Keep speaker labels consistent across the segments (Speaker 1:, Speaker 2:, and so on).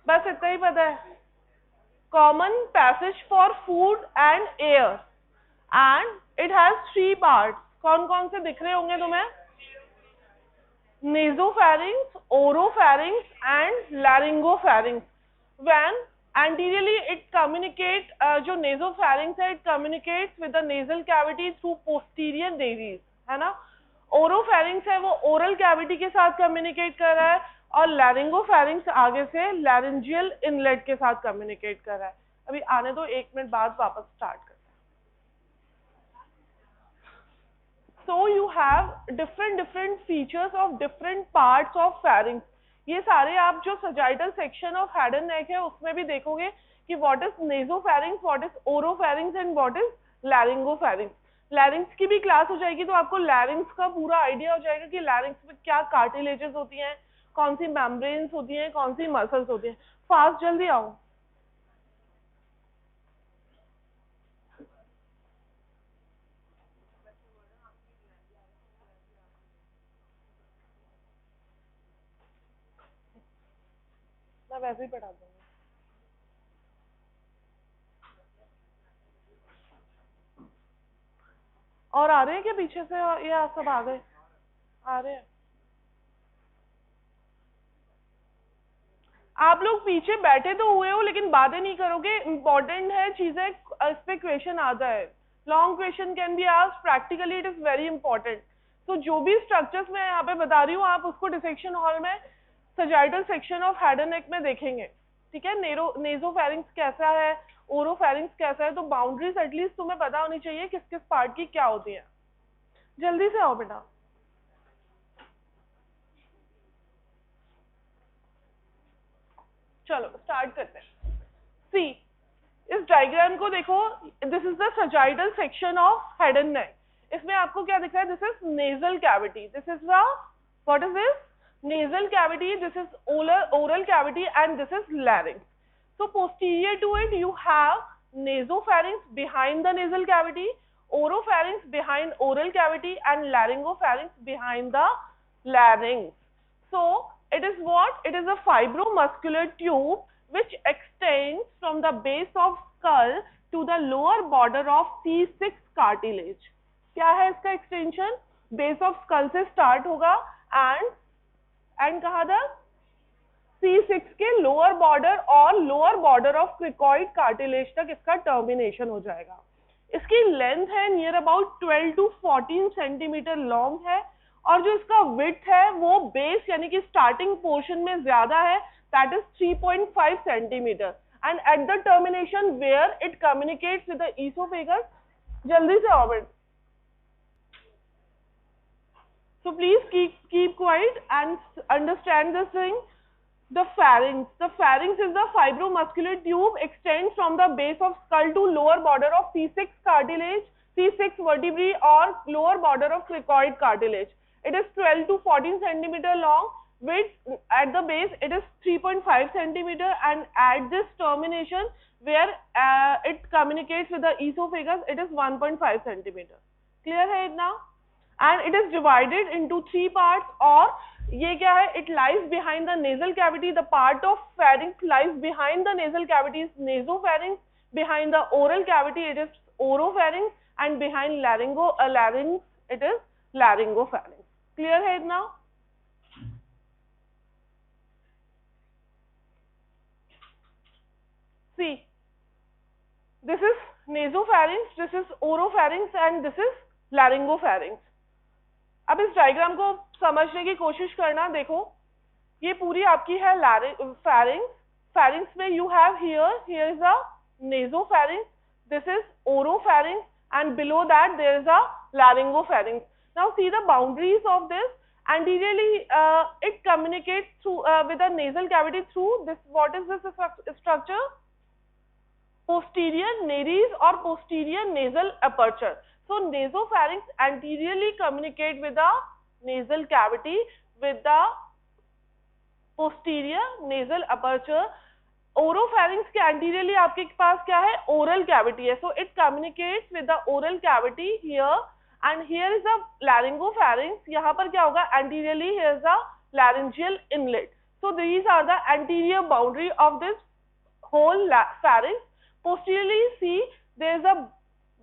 Speaker 1: बस इतना ही पता है। Common passage for food and air and it has 3 parts. कौन कौन से दिख रहे होंगे तुम्हें? nasopharynx, oropharynx and laryngopharynx. When anteriorly it communicate, जो nasopharynx है it communicates with the nasal cavity through posterior nares, है ना। oropharynx है वो oral cavity के साथ communicate कर रहा है और laryngopharynx आगे से laryngeal inlet के साथ communicate कर रहा है। अभी आने दो, 1 मिनट बाद वापस स्टार्ट कर। So you have different features of different parts of pharynx. ये सारे आप जो sagittal section of head and neck है उसमें भी देखोगे कि what is nasopharynx, what is oropharynx and what is laryngopharynx. larynx की भी क्लास हो जाएगी तो आपको larynx का पूरा आइडिया हो जाएगा कि larynx में क्या कार्टिलेजेस होती हैं, कौन सी मेम्ब्रेन्स होती हैं, कौन सी मसल्स होती हैं। फास्ट जल्दी आओ। मैं वैसे ही पढ़ा दूंगी। और आ रहे हैं क्या पीछे से? ये सब आ गए? आ रहे हैं। आप लोग पीछे बैठे तो हुए हो लेकिन बातें नहीं करोगे। इंपॉर्टेंट है चीजें, इस पे क्वेश्चन आता है। Long question can be asked, practically it is very important. तो जो भी स्ट्रक्चर्स मैं यहाँ पे बता रही हूँ आप उसको डिसेक्शन हॉल में sagittal section of head and नेक में देखेंगे, ठीक है। नेसोफेरिंक्स कैसा है, ओरोफेरिंक्स कैसा है, तो बाउंड्रीज एटलीस्ट तुम्हें पता होनी चाहिए किस किस पार्ट की क्या होती है। जल्दी से आओ बेटा। चलो स्टार्ट करते हैं। सी, इस डायग्राम को देखो, this is the sagittal section of head and नेक। इसमें आपको क्या दिख रहा है? This is nasal cavity, this is the what is this? nasal cavity, this is oral cavity and this is larynx. So posterior to it you have nasopharynx behind the nasal cavity, oropharynx behind oral cavity and laryngopharynx behind the larynx. So it is what? It is a fibromuscular tube which extends from the base of skull to the lower border of C6 cartilage. क्या है इसका extension? Base of school से start होगा and कहा था C6 के lower border और lower border of cricoid cartilage तक इसका टर्मिनेशन हो जाएगा। इसकी लेंथ है near about 12 to 14 centimetre long है और जो इसका विड्थ है वो बेस यानी कि स्टार्टिंग पोर्शन में ज्यादा है, that is 3.5 centimetre and at the termination where it communicates with the oesophagus. जल्दी से orbit. So please keep quiet and understand this thing. The pharynx is the fibromuscular tube extends from the base of skull to lower border of C6 cartilage, C6 vertebrae or lower border of cricoid cartilage. It is 12 to 14 centimeter long. Width at the base it is 3.5 centimeter and at this termination where it communicates with the esophagus it is 1.5 centimeter. Clear है इतना? And it is divided into 3 parts. और ये क्या है? It lies behind the nasal cavity. The part of pharynx lies behind the nasal cavity is nasopharynx. Behind the oral cavity it is oropharynx and behind larynx it is laryngopharynx. Clear है इतना? See, this is nasopharynx, this is oropharynx and this is laryngopharynx. अब इस diagram को समझने की कोशिश करना। देखो ये पूरी आपकी है pharynx में you have here is a nasopharynx, this is oropharynx and below that there is a laryngopharynx. Now see the boundaries of this. Anteriorly it communicates through with the nasal cavity through this. What is this structure? Posterior nares or posterior nasal aperture. So nasopharynx anteriorly communicate with the nasal cavity with the posterior nasal aperture. Oropharynx के anteriorly आपके पास क्या है? Oral cavity है. So it communicates with the oral cavity here and here is the laryngopharynx. यहाँ पर क्या होगा? Anteriorly here is the laryngeal inlet. So these are the anterior boundary of this whole pharynx. Posteriorly, see, there is a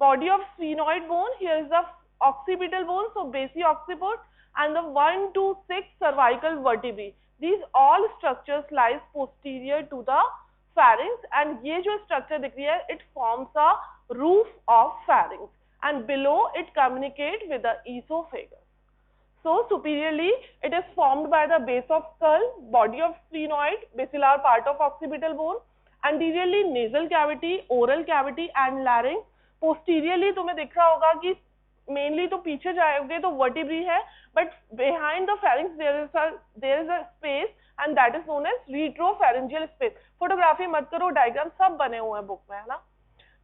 Speaker 1: body of sphenoid bone. Here is the occipital bone, so basi-occiput, and the 1 to 6 cervical vertebrae. These all structures lies posterior to the pharynx, and ये जो structure दिख रही है, it forms a roof of pharynx, and below it communicate with the esophagus. So superiorly, it is formed by the base of skull, body of sphenoid, basilar part of occipital bone. Anteriorly, nasal cavity, oral cavity and larynx. Posteriorly, तुम्हें दिख रहा होगा कि mainly तो पीछे जाओगे तो vertebrae है, but behind the pharynx there is a space and that is known as retropharyngeal space. Photography मत करो, diagram सब बने हुए हैं book में, है ना?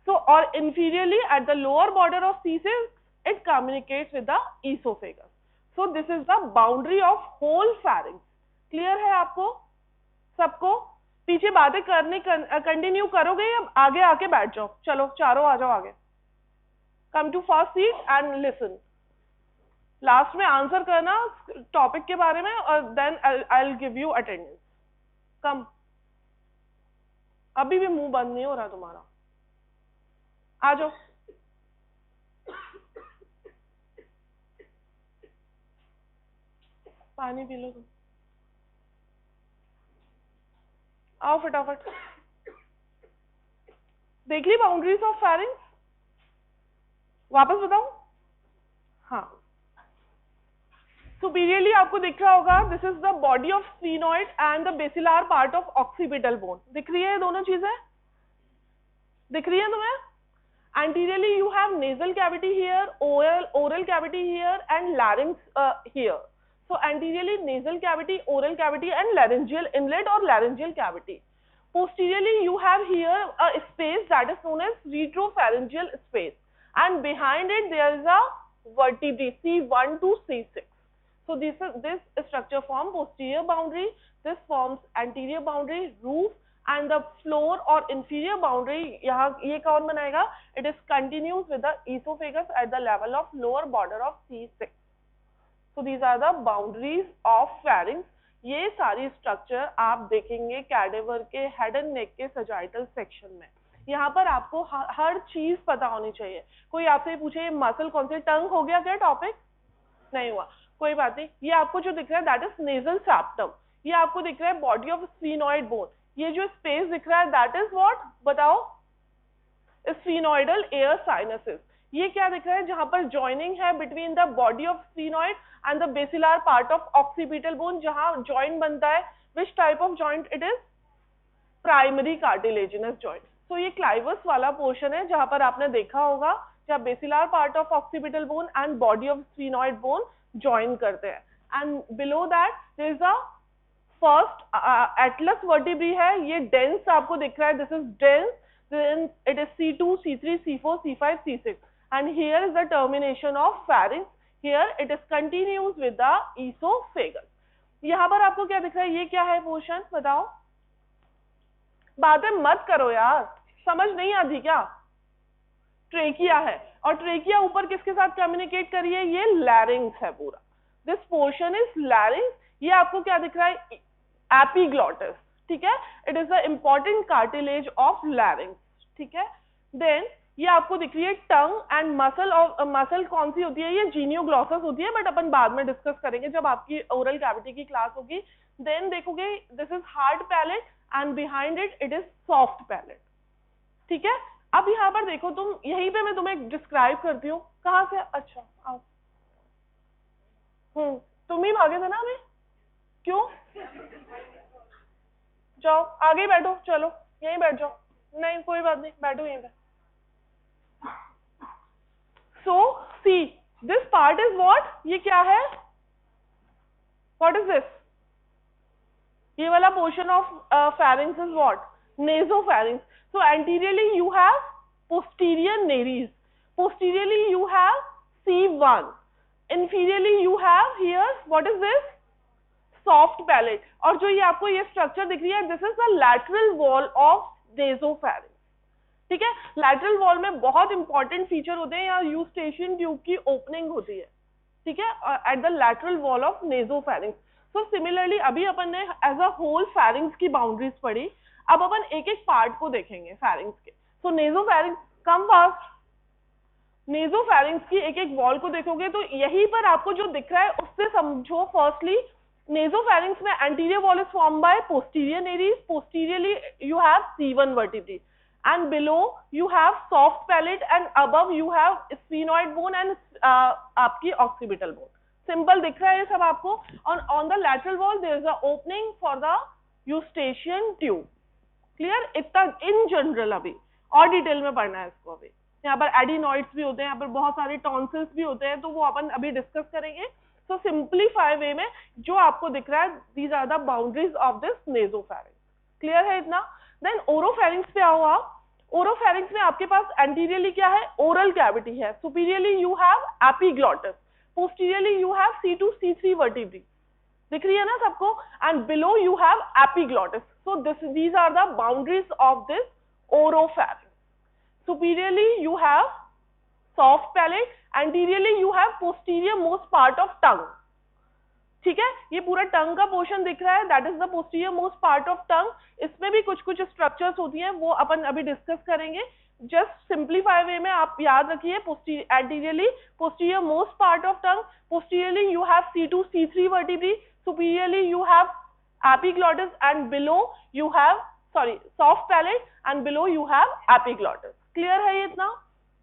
Speaker 1: So, or inferiorly at the lower border of C6, it communicates with the esophagus. So this is the boundary of whole pharynx. Clear है आपको सबको? पीछे बातें करने कंटिन्यू करोगे या आगे आके बैठ जाओ? चलो चारों आ जाओ आगे. Come to first seat and listen. Last में आंसर करना टॉपिक के बारे में और then I'll give you attendance. Come. अभी भी मुंह बंद नहीं हो रहा तुम्हारा. आ जाओ. पानी पी लो तुम. आओ फटाफट. देख ली बाउंड्रीज ऑफ फैरिंग्स? वापस बताऊं? हाँ. सुपीरियरली आपको दिख रहा होगा, this is the body of sphenoid and the basilar part of occipital bone. दिख रही है दोनों चीजें? दिख रही है तुम्हें? Anteriorly you have nasal cavity here, oral cavity here and larynx here. So anteriorly nasal cavity, oral cavity and laryngeal inlet or laryngeal cavity. Posteriorly you have here a space that is known as retropharyngeal space, and behind it there is a vertebrae C1 to C6. So this structure forms posterior boundary, this forms anterior boundary, roof, and the floor or inferior boundary यहाँ ये कौन बनाएगा? It is continuous with the esophagus at the level of lower border of C6. So these are the boundaries of pharynx. ये सारी structure आप देखेंगे cadaver के head and नेक के सजाइटल सेक्शन में. यहाँ पर आपको हर चीज पता होनी चाहिए. कोई आपसे पूछे ये मसल कौन से, टंग हो गया क्या टॉपिक? नहीं हुआ, कोई बात नहीं. ये आपको जो दिख रहा है दैट इज नेजल सेप्टम. ये आपको दिख रहा है बॉडी ऑफ स्फीनॉइड बोन. ये जो स्पेस दिख रहा है दैट इज व्हाट? बताओ. स्फीनॉइडल एयर साइनसेस. ये क्या दिख रहा है? जहां पर जॉइनिंग है between the body of sphenoid and the basilar part of occipital bone, जहां जॉइंट बनता है. Which type of joint it is? Primary cartilaginous joint. तो ये क्लाइवस वाला पोर्शन है जहां पर आपने देखा होगा जहां basilar part of occipital bone and body of sphenoid bone join करते हैं. And below that there is a first atlas vertebrae है. ये डेंस आपको दिख रहा है, this is dens, then it is C2, C3, C4, C5, C6, and here is the termination of pharynx. Here it is continuous with the esophagus. यहाँ पर आपको क्या दिख रहा है? ये क्या है पोर्शन? बताओ. बातें मत करो यार, समझ नहीं आती क्या? ट्रेकिया है, और ट्रेकिया ऊपर किसके साथ कम्युनिकेट करी है? ये लैरिंग्स है पूरा. This portion is लैरिंग्स. ये आपको क्या दिख रहा है? एपिग्लॉटिस. ठीक है, it is the important cartilage of लैरिंग्स. ठीक है. देन ये आपको दिख रही है टंग एंड मसल. और मसल कौन सी होती है? ये जीनियोग्लॉसस होती है, बट अपन बाद में डिस्कस करेंगे जब आपकी ओरल कैविटी की क्लास होगी. देन देखोगे this is hard palate and behind it it is soft palette. ठीक है. अब यहाँ पर देखो तुम, यहीं पे मैं तुम्हें डिस्क्राइब करती हूँ. कहाँ से? अच्छा आओ. तुम ही भागे थे ना अभी? क्यों? जाओ आगे बैठो. चलो यहीं बैठ जाओ. नहीं कोई बात नहीं, बैठो यहीं पे. So see this part is what? ये क्या है? What is this? ये वाला portion of pharynx is what? Nasopharynx. So anteriorly you have posterior nares. Posteriorly you have C1. Inferiorly you have here what is this? Soft palate. और जो ये आपको ये स्ट्रक्चर दिख रही है, this is the lateral wall of nasopharynx. ठीक है. लैटरल वॉल में बहुत इंपॉर्टेंट फीचर होते हैं. यहाँ यूस्टेशियन ट्यूब की ओपनिंग होती है. ठीक है, at the lateral wall of nasopharynx. So similarly अभी अपन ने एज अ होल फेरिंग्स की बाउंड्रीज पढ़ी, अब अपन एक एक पार्ट को देखेंगे फेरिंग्स के। सो नेजोफेरिंग्स, कम फास्ट, नेजोफेरिंग्स की एक एक वॉल को देखोगे तो यहीं पर आपको जो दिख रहा है उससे समझो। फर्स्टली नेजोफेरिंग्स में anterior wall is form bye posterior Nereis, posteriorly you have C1 vertebrae and below you have soft palate and above you have sphenoid bone and आपकी occipital bone। सिंपल दिख रहा है ये सब आपको। on the lateral wall there is a opening for the eustachian tube। Clear, इतना in general, अभी और डिटेल में पढ़ना है इसको। अभी यहाँ पर एडिनॉइड्स भी होते हैं, यहाँ पर बहुत सारे टॉन्सिल्स भी होते हैं, तो वो अपन अभी डिस्कस करेंगे। सो सिंप्लीफाई वे में जो आपको दिख रहा है, these are the boundaries of this nasopharynx. Clear है इतना? देन ओरोफेरिंग्स पे आओ आप। ओरोफेरिंग्स में आपके पास एंटीरियरली क्या है, ओरल कैविटी है, superiorly you have epiglottis, posteriorly you have C2 C3 vertebrae, दिख रही है ना सबको, and below you have epiglottis. So these are the boundaries of this oropharynx. Superiorly you have soft palate, anteriorly you have posterior most part of tongue. ठीक है, ये पूरा टंग का पोर्शन दिख रहा है, that is the posterior most part of टंग। इसमें भी कुछ कुछ स्ट्रक्चर्स होती हैं, वो अपन अभी डिस्कस करेंगे। जस्ट सिंप्लीफाई वे में आप याद रखिए, anteriorly posterior most part of tongue, posteriorly you have C2 C3 vertebrae, superiorly you have epiglottis and below you have soft palate and below you have epiglottis. Clear है ये इतना?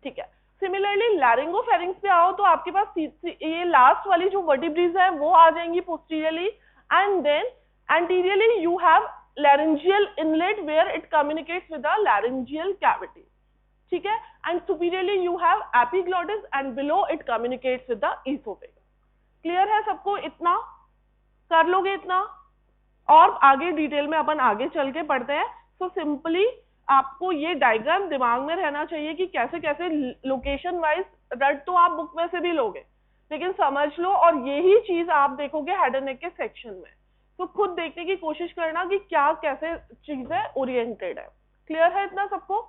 Speaker 1: ठीक है। सिमिलरली लैरिंगोफेरिंग्स पे आओ तो आपके पास ये लास्ट वाली जो वर्टिब्रीज है वो आ जाएंगी posteriorly, and then anteriorly you have laryngeal inlet where it communicates with the laryngeal cavity। ठीक है, and superiorly you have epiglottis and below it communicates with the esophagus। Clear है सबको? इतना कर लोगे इतना, और आगे डिटेल में अपन आगे चल के पढ़ते हैं। सो सिंपली आपको ये डायग्राम दिमाग में रहना चाहिए कि कैसे कैसे लोकेशन वाइज, रट तो आप बुक में से भी लोगे लेकिन समझ लो, और यही चीज आप देखोगे हेड एंड नेक के सेक्शन में, तो खुद देखने की कोशिश करना कि क्या कैसे चीजें ओरिएंटेड है। क्लियर है इतना सबको?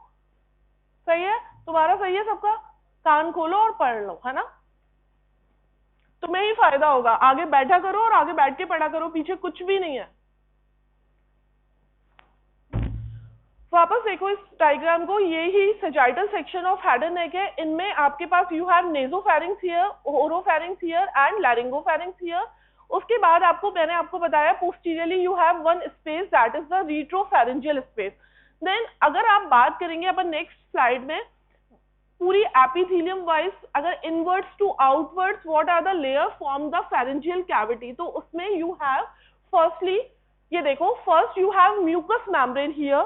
Speaker 1: सही है तुम्हारा? सही है सबका? कान खोलो और पढ़ लो, है ना? तुम्हें ही फायदा होगा, आगे बैठा करो और आगे बैठ के पढ़ा करो, पीछे कुछ भी नहीं है। वापस देखो इस डायग्राम को, ये ही sagittal section of head and neck है। इनमें आपके पास you have nasopharynx here, oropharynx here and laryngopharynx here. उसके बाद आपको मैंने आपको बताया posteriorly you have one space that is the retropharyngeal space. Then अगर आप बात करेंगे अपन नेक्स्ट स्लाइड में पूरी एपिथेलियम वाइज, अगर inwards to outwards what are the layer form the pharyngeal cavity, तो उसमें यू हैव फर्स्टली, ये देखो, first you have mucous membrane here.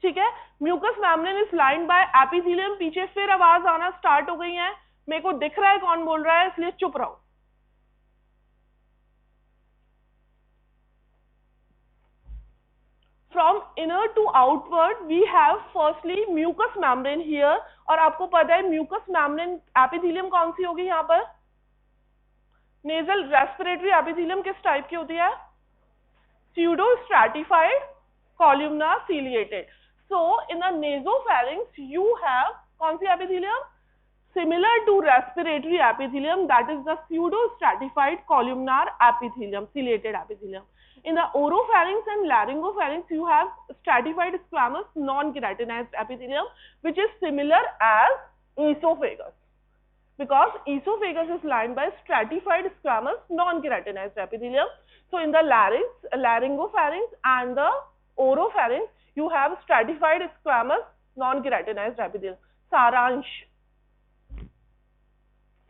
Speaker 1: ठीक है, mucous membrane is lined by epithelium. पीछे फिर आवाज आना स्टार्ट हो गई है, मेरे को दिख रहा है कौन बोल रहा है, इसलिए चुप रहो। From inner to outward we have firstly mucous membrane here, और आपको पता है mucous membrane epithelium कौन सी होगी यहाँ पर? nasal respiratory epithelium किस टाइप की होती है? pseudo stratified columnar ciliated। so in the nasopharynx you have कौन सी epithelium? similar to respiratory epithelium, that is the pseudo stratified columnar epithelium, ciliated epithelium। In the oropharynx and laryngopharynx you have stratified squamous non-keratinized epithelium which is similar as esophagus, because esophagus is lined by stratified squamous non-keratinized epithelium। So in the larynx, laryngopharynx and the oropharynx you have stratified squamous non-keratinized epithelium। सारांश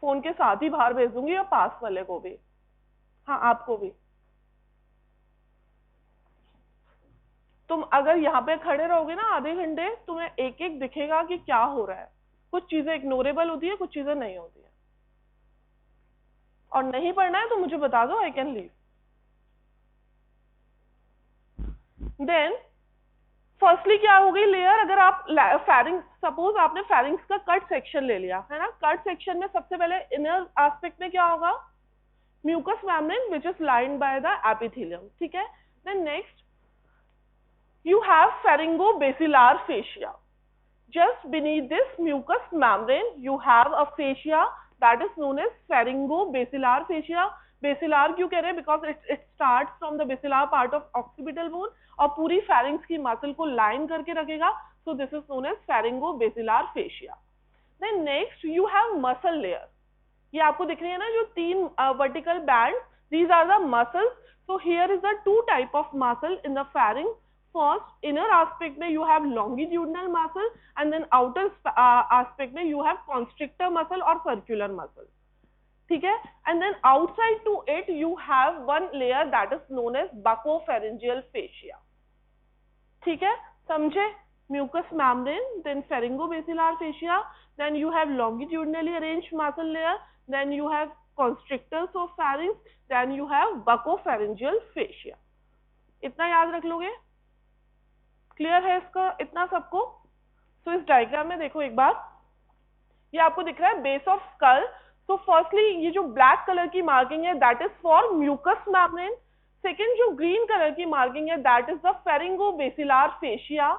Speaker 1: phone के साथ ही बाहर भेज दूंगी, और पास वाले को भी, हाँ आपको भी। तुम अगर यहाँ पे खड़े रहोगे ना आधे घंटे, तुम्हें एक एक दिखेगा कि क्या हो रहा है। कुछ चीजें इग्नोरेबल होती है, कुछ चीजें नहीं होती है, और नहीं पढ़ना है तो मुझे बता दो, I can leave. Then firstly क्या हो गई लेयर, अगर आप फेरिंग्स, सपोज आपने फेरिंग्स का कट सेक्शन ले लिया है ना, कट सेक्शन में सबसे पहले इनर एस्पेक्ट में क्या होगा? Mucous membrane which is lined by the epithelium. ठीक है, then next you have pharyngobasilar fascia। just beneath this mucous membrane you have a fascia that is known as pharyngobasilar fascia basilar क्यों कह रहे हैं? Because it start from the basilar part of occipital bone और पूरी फेरिंग्स की muscle को line करके रखेगा. So this is known as pharyngo basilar fascia. Then next you have muscle layer. ये आपको दिख रही है ना जो 3 vertical band, these are the muscles. So here is the 2 type of muscle in the pharynx. First, inner aspect में you have longitudinal muscle and then outer aspect में you have constrictor muscle or circular muscle. ठीक है? And then outside to it you have one layer that is known as buccopharyngeal fascia. ठीक है? समझे? Mucous membrane, then pharyngobasilar fascia, then you have longitudinally arranged muscle layer, then you have constrictors of pharynx, then you have buccopharyngeal fascia. इतना याद रख लोगे? Clear है इसका इतना सबको? तो इस डायग्राम में देखो एक बार, ये आपको दिख रहा है बेस ऑफ स्कल. तो फर्स्टली ये जो ब्लैक कलर की मार्किंग है that is for mucous membrane. Second जो ग्रीन कलर की मार्किंग है that is the pharyngobasilar fascia.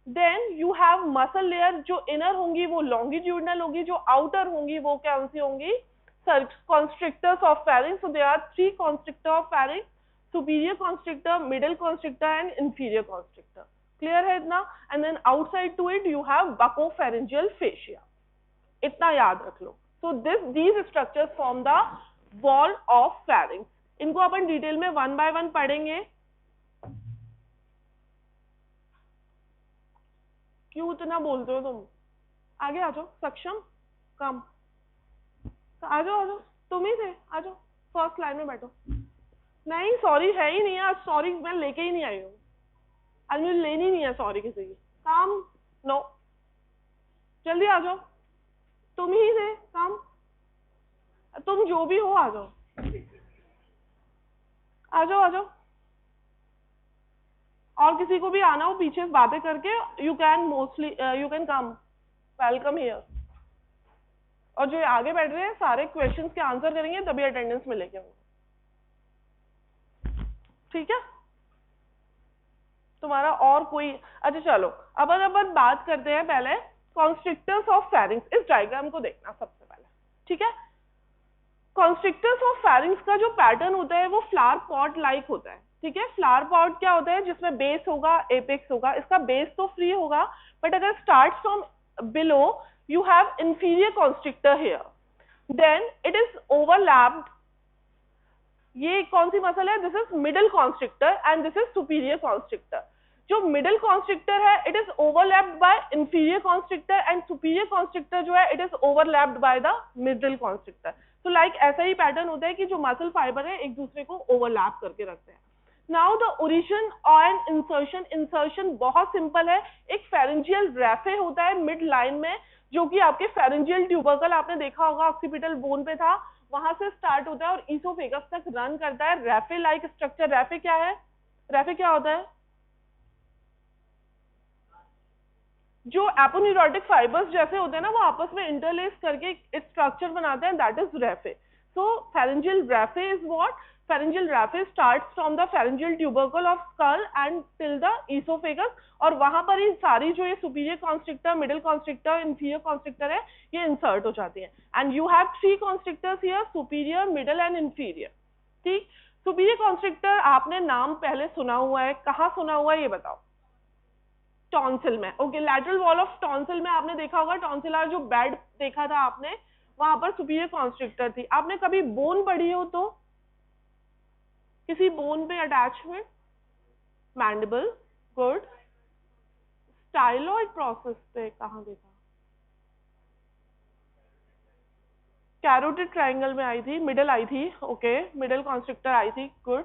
Speaker 1: Then you have muscle layer, जो इनर होंगी वो लॉन्गिट्यूडनल होगी, जो आउटर होंगी वो कौन सी होंगी? Constrictors of pharynx. So there are 3 constrictor of pharynx: superior constrictor, middle constrictor and inferior constrictor. Clear है इतना? And then outside to it you have buccopharyngeal fascia. इतना याद रख लो. So these structures form the wall of pharynx. इनको अपन detail में 1 by 1 पढ़ेंगे. क्यों इतना बोलते हो तुम? आगे आ जाओ. सक्षम कम तो आ जाओ तुम ही थे, आ जाओ फर्स्ट लाइन में बैठो. नहीं सॉरी है ही नहीं आज, सॉरी मैं लेके ही नहीं आई हूँ आज, मुझे लेनी नहीं है सॉरी किसी की. काम नो, जल्दी आ जाओ. तुम ही थे काम, तुम जो भी हो आ जाओ, आ जाओ आ जाओ. और किसी को भी आना हो पीछे बातें करके, you can come, welcome here. और जो आगे बैठ रहे हैं सारे क्वेश्चंस के आंसर करेंगे तभी अटेंडेंस मिलेगी. ठीक है तुम्हारा और कोई? अच्छा चलो अब अपन बात करते हैं पहले कॉन्स्ट्रिक्टर्स ऑफ फेरिंग्स. इस डायग्राम को देखना सबसे पहले. ठीक है? कॉन्स्ट्रिक्टर्स ऑफ फेरिंग्स का जो पैटर्न होता है वो फ्लावर पॉट लाइक होता है. ठीक है? फ्लावर पॉट क्या होता है? जिसमें बेस होगा, एपेक्स होगा. इसका बेस तो फ्री होगा बट अगर start from below you have inferior constrictor here, then it is overlapped. ये कौन सी मसल है? This is middle constrictor and this is superior constrictor. जो मिडल constrictor है it is overlapped by inferior constrictor and superior constrictor जो है it is overlapped by the middle constrictor. तो like ऐसा ही pattern होता है कि जो मसल फाइबर है एक दूसरे को ओवरलैप करके रखते हैं. नाउ द ओरिजिन और इंसर्शन बहुत सिंपल है. एक फेरेंजियल रैफे होता है मिड लाइन में जो कि आपके फेरेंजियल ट्यूबरकल आपने देखा होगा ऑक्सीपिटल बोन पे था, वहां से स्टार्ट होता है और ईसोफेगस तक रन करता है. रैफे लाइक स्ट्रक्चर. रैफे क्या है? रैफे क्या होता है? जो एपोन्यूरोटिक फाइबर्स जैसे होते हैं ना वो आपस में इंटरलेस करके एक स्ट्रक्चर बनाते हैं, that is raphe. So pharyngeal raphe is what? Pharyngeal raphe starts from the pharyngeal tubercle of skull and till the esophagus. और वहां पर ही सारी जो ये superior constrictor, middle constrictor, inferior constrictor है ये insert हो जाती है. And you have 3 constrictors here: superior, middle and inferior. ठीक? superior constrictor आपने नाम पहले सुना हुआ है, कहाँ सुना हुआ है ये बताओ? टॉन्सिल में. Okay, lateral wall of tonsil में आपने देखा होगा, टॉन्सिलर जो बेड देखा था आपने, वहां पर superior constrictor थी. आपने कभी बोन पढ़ी हो तो किसी बोन पे attachment? Mandible. Good. Styloid process पे कहाँ देखा? कैरोटिड ट्रायंगल में आई थी, मिडल आई थी. ओके, मिडल कॉन्स्ट्रिक्टर आई थी. गुड.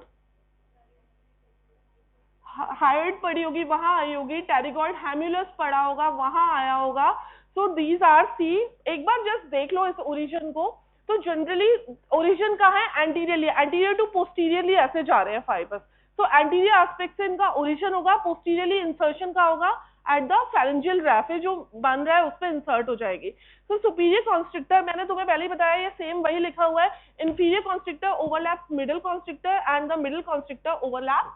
Speaker 1: हाइड पढ़ी होगी, वहां आई होगी. टेरिगॉइड हैम्युलस पढ़ा होगा, वहां आया होगा. So these are C. एक बार जस्ट देख लो इस ओरिजिन को. तो जनरली ओरिजिन का है एंटीरियरली, एंटीरियर टू पोस्टीरियरली ऐसे जा रहे हैं फाइबर्स. तो एंटीरियर एस्पेक्ट से इनका ओरिजिन होगा, पोस्टीरियरली इंसर्शन का होगा एट द फेरेंजियल रैफे जो बन रहा है उस पर इंसर्ट हो जाएगी. तो सुपीरियर कॉन्स्ट्रिक्टर मैंने तुम्हें पहले ही बताया, ये सेम वही लिखा हुआ है. Inferior constrictor overlap middle constrictor and the middle constrictor overlap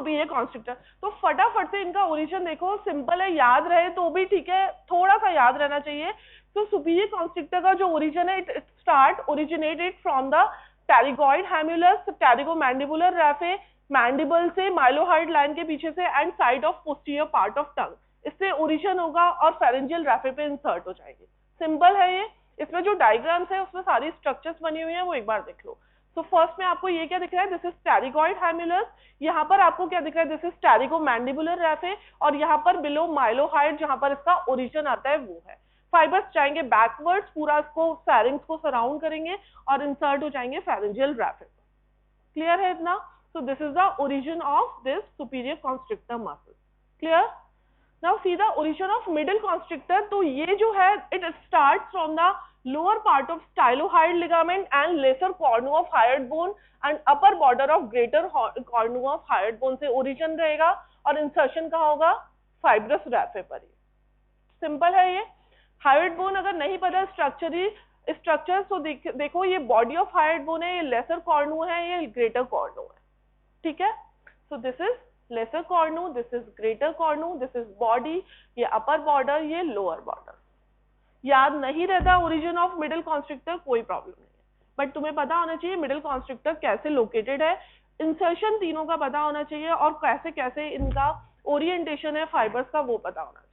Speaker 1: superior constrictor. तो फटाफट से इनका ओरिजिन देखो, सिंपल है, याद रहे तो भी ठीक है, थोड़ा सा याद रहना चाहिए। तो सुपीरियर कॉन्स्ट्रिक्टर का जो ओरिजिन है, it originated from the pterygoid hamulus, pterygomandibular raphe, mandible से माइलोहाइड लाइन के पीछे से, and side of posterior part of tongue, इससे ओरिजिन होगा और फेरेंजियल रैफे पे इंसर्ट हो जाएगी। सिंपल है ये। इसमें जो डायग्राम्स है उसमें सारी स्ट्रक्चर्स बनी हुई है, वो एक बार देख लो। तो फर्स्ट में आपको ये क्या दिख रहा है, दिस इज टेरिगॉइड हैम्युलस। यहाँ पर आपको क्या दिख रहा है, दिस इज टेरिगोमैंडिबुलर रैफे, और यहाँ पर बिलो माइलोहाइड जहाँ पर इसका ओरिजिन आता है वो है। फाइबर्स जाएंगे बैकवर्ड्स, पूरा इसको फेरिंग्स को सराउंड करेंगे और इंसर्ट हो जाएंगे फेरेंजियल रैफे। क्लियर है इतना? So this is the origin of this superior constrictor muscle. Clear? Now see the origin of middle constrictor. तो ये जो है, it starts from the lower part of stylohyoid ligament and lesser cornu of hyoid bone and upper border of greater cornu of hyoid bone से origin रहेगा, और insertion कहाँ होगा, fibrous raphe पर ही। सिंपल है ये। हायोइड बोन अगर नहीं पता स्ट्रक्चर तो देखो, ये बॉडी ऑफ हायोइड बोन है, ये लेसर कॉर्नू है, ये ग्रेटर कॉर्नू है, ठीक है। So this is lesser cornu, this is greater cornu, this is body, ये अपर बॉर्डर, ये लोअर बॉर्डर। याद नहीं रहता ओरिजिन ऑफ मिडिल कॉन्स्ट्रिक्टर, कोई प्रॉब्लम नहीं है, बट तुम्हें पता होना चाहिए मिडिल कॉन्स्ट्रिक्टर कैसे लोकेटेड है, इंसर्शन तीनों का पता होना चाहिए, और कैसे कैसे इनका ओरिएंटेशन है फाइबर्स का, वो पता होना चाहिए।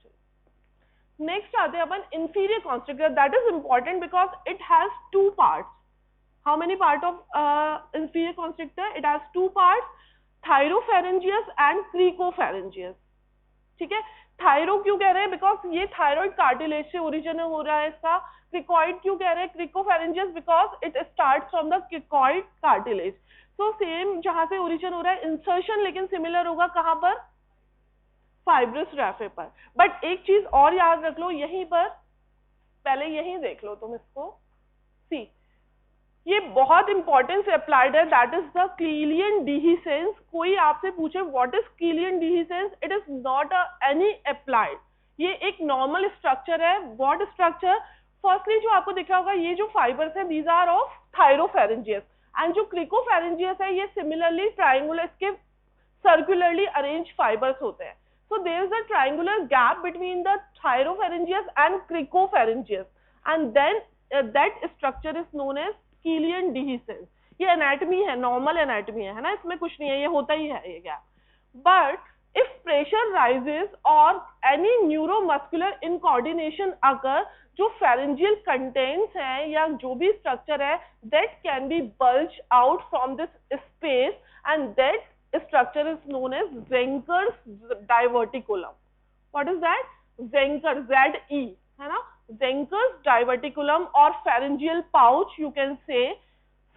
Speaker 1: नेक्स्ट आते हैं अपन inferior constrictor. That is important because it has two parts. How many part of inferior constrictor? It has two parts, thyropharyngeus and cricopharyngeus. ठीक है, थायरो क्यों कह रहे हैं? बिकॉज ये थायरॉइड कार्टिलेज से ओरिजिन हो रहा है इसका। क्रिकॉइड क्यों कह रहे हैं? Cricopharyngeus because it start from the cricoid cartilage. So same जहां से ओरिजिन हो रहा है, इंसर्शन लेकिन सिमिलर होगा कहां पर? फाइब्रस रैफे पर। बट एक चीज और याद रख लो, यहीं पर पहले यहीं देख लो तुम इसको, सी ये बहुत इंपॉर्टेंस अप्लाइड है, that is the Killian dehiscence. कोई आपसे पूछे what is Killian dehiscence, it is not any applied, ये एक नॉर्मल स्ट्रक्चर है। What structure? फर्स्टली जो आपको दिख रहा होगा, ये जो फाइबर्स है these are of thyropharyngeus, and जो क्रिकोफेरेंजियस है ये सिमिलरली ट्राइंगुलर, इसके सर्कुलरली अरेंज फाइबर्स होते हैं। So there is a triangular gap between the thyropharyngeus and cricopharyngeus, and then that structure is known as Killian dehiscence. ये anatomy है, normal anatomy है ना, इसमें कुछ नहीं है, ये होता ही है ये gap. But if pressure rises or any neuromuscular incoordination occur, जो pharyngeal contents हैं या जो भी structure है, that can be bulged out from this space, and that structure is known as Zenker's diverticulum. What is that? Zenker, Z-E, है ना? Zenker's diverticulum और pharyngeal pouch you can say.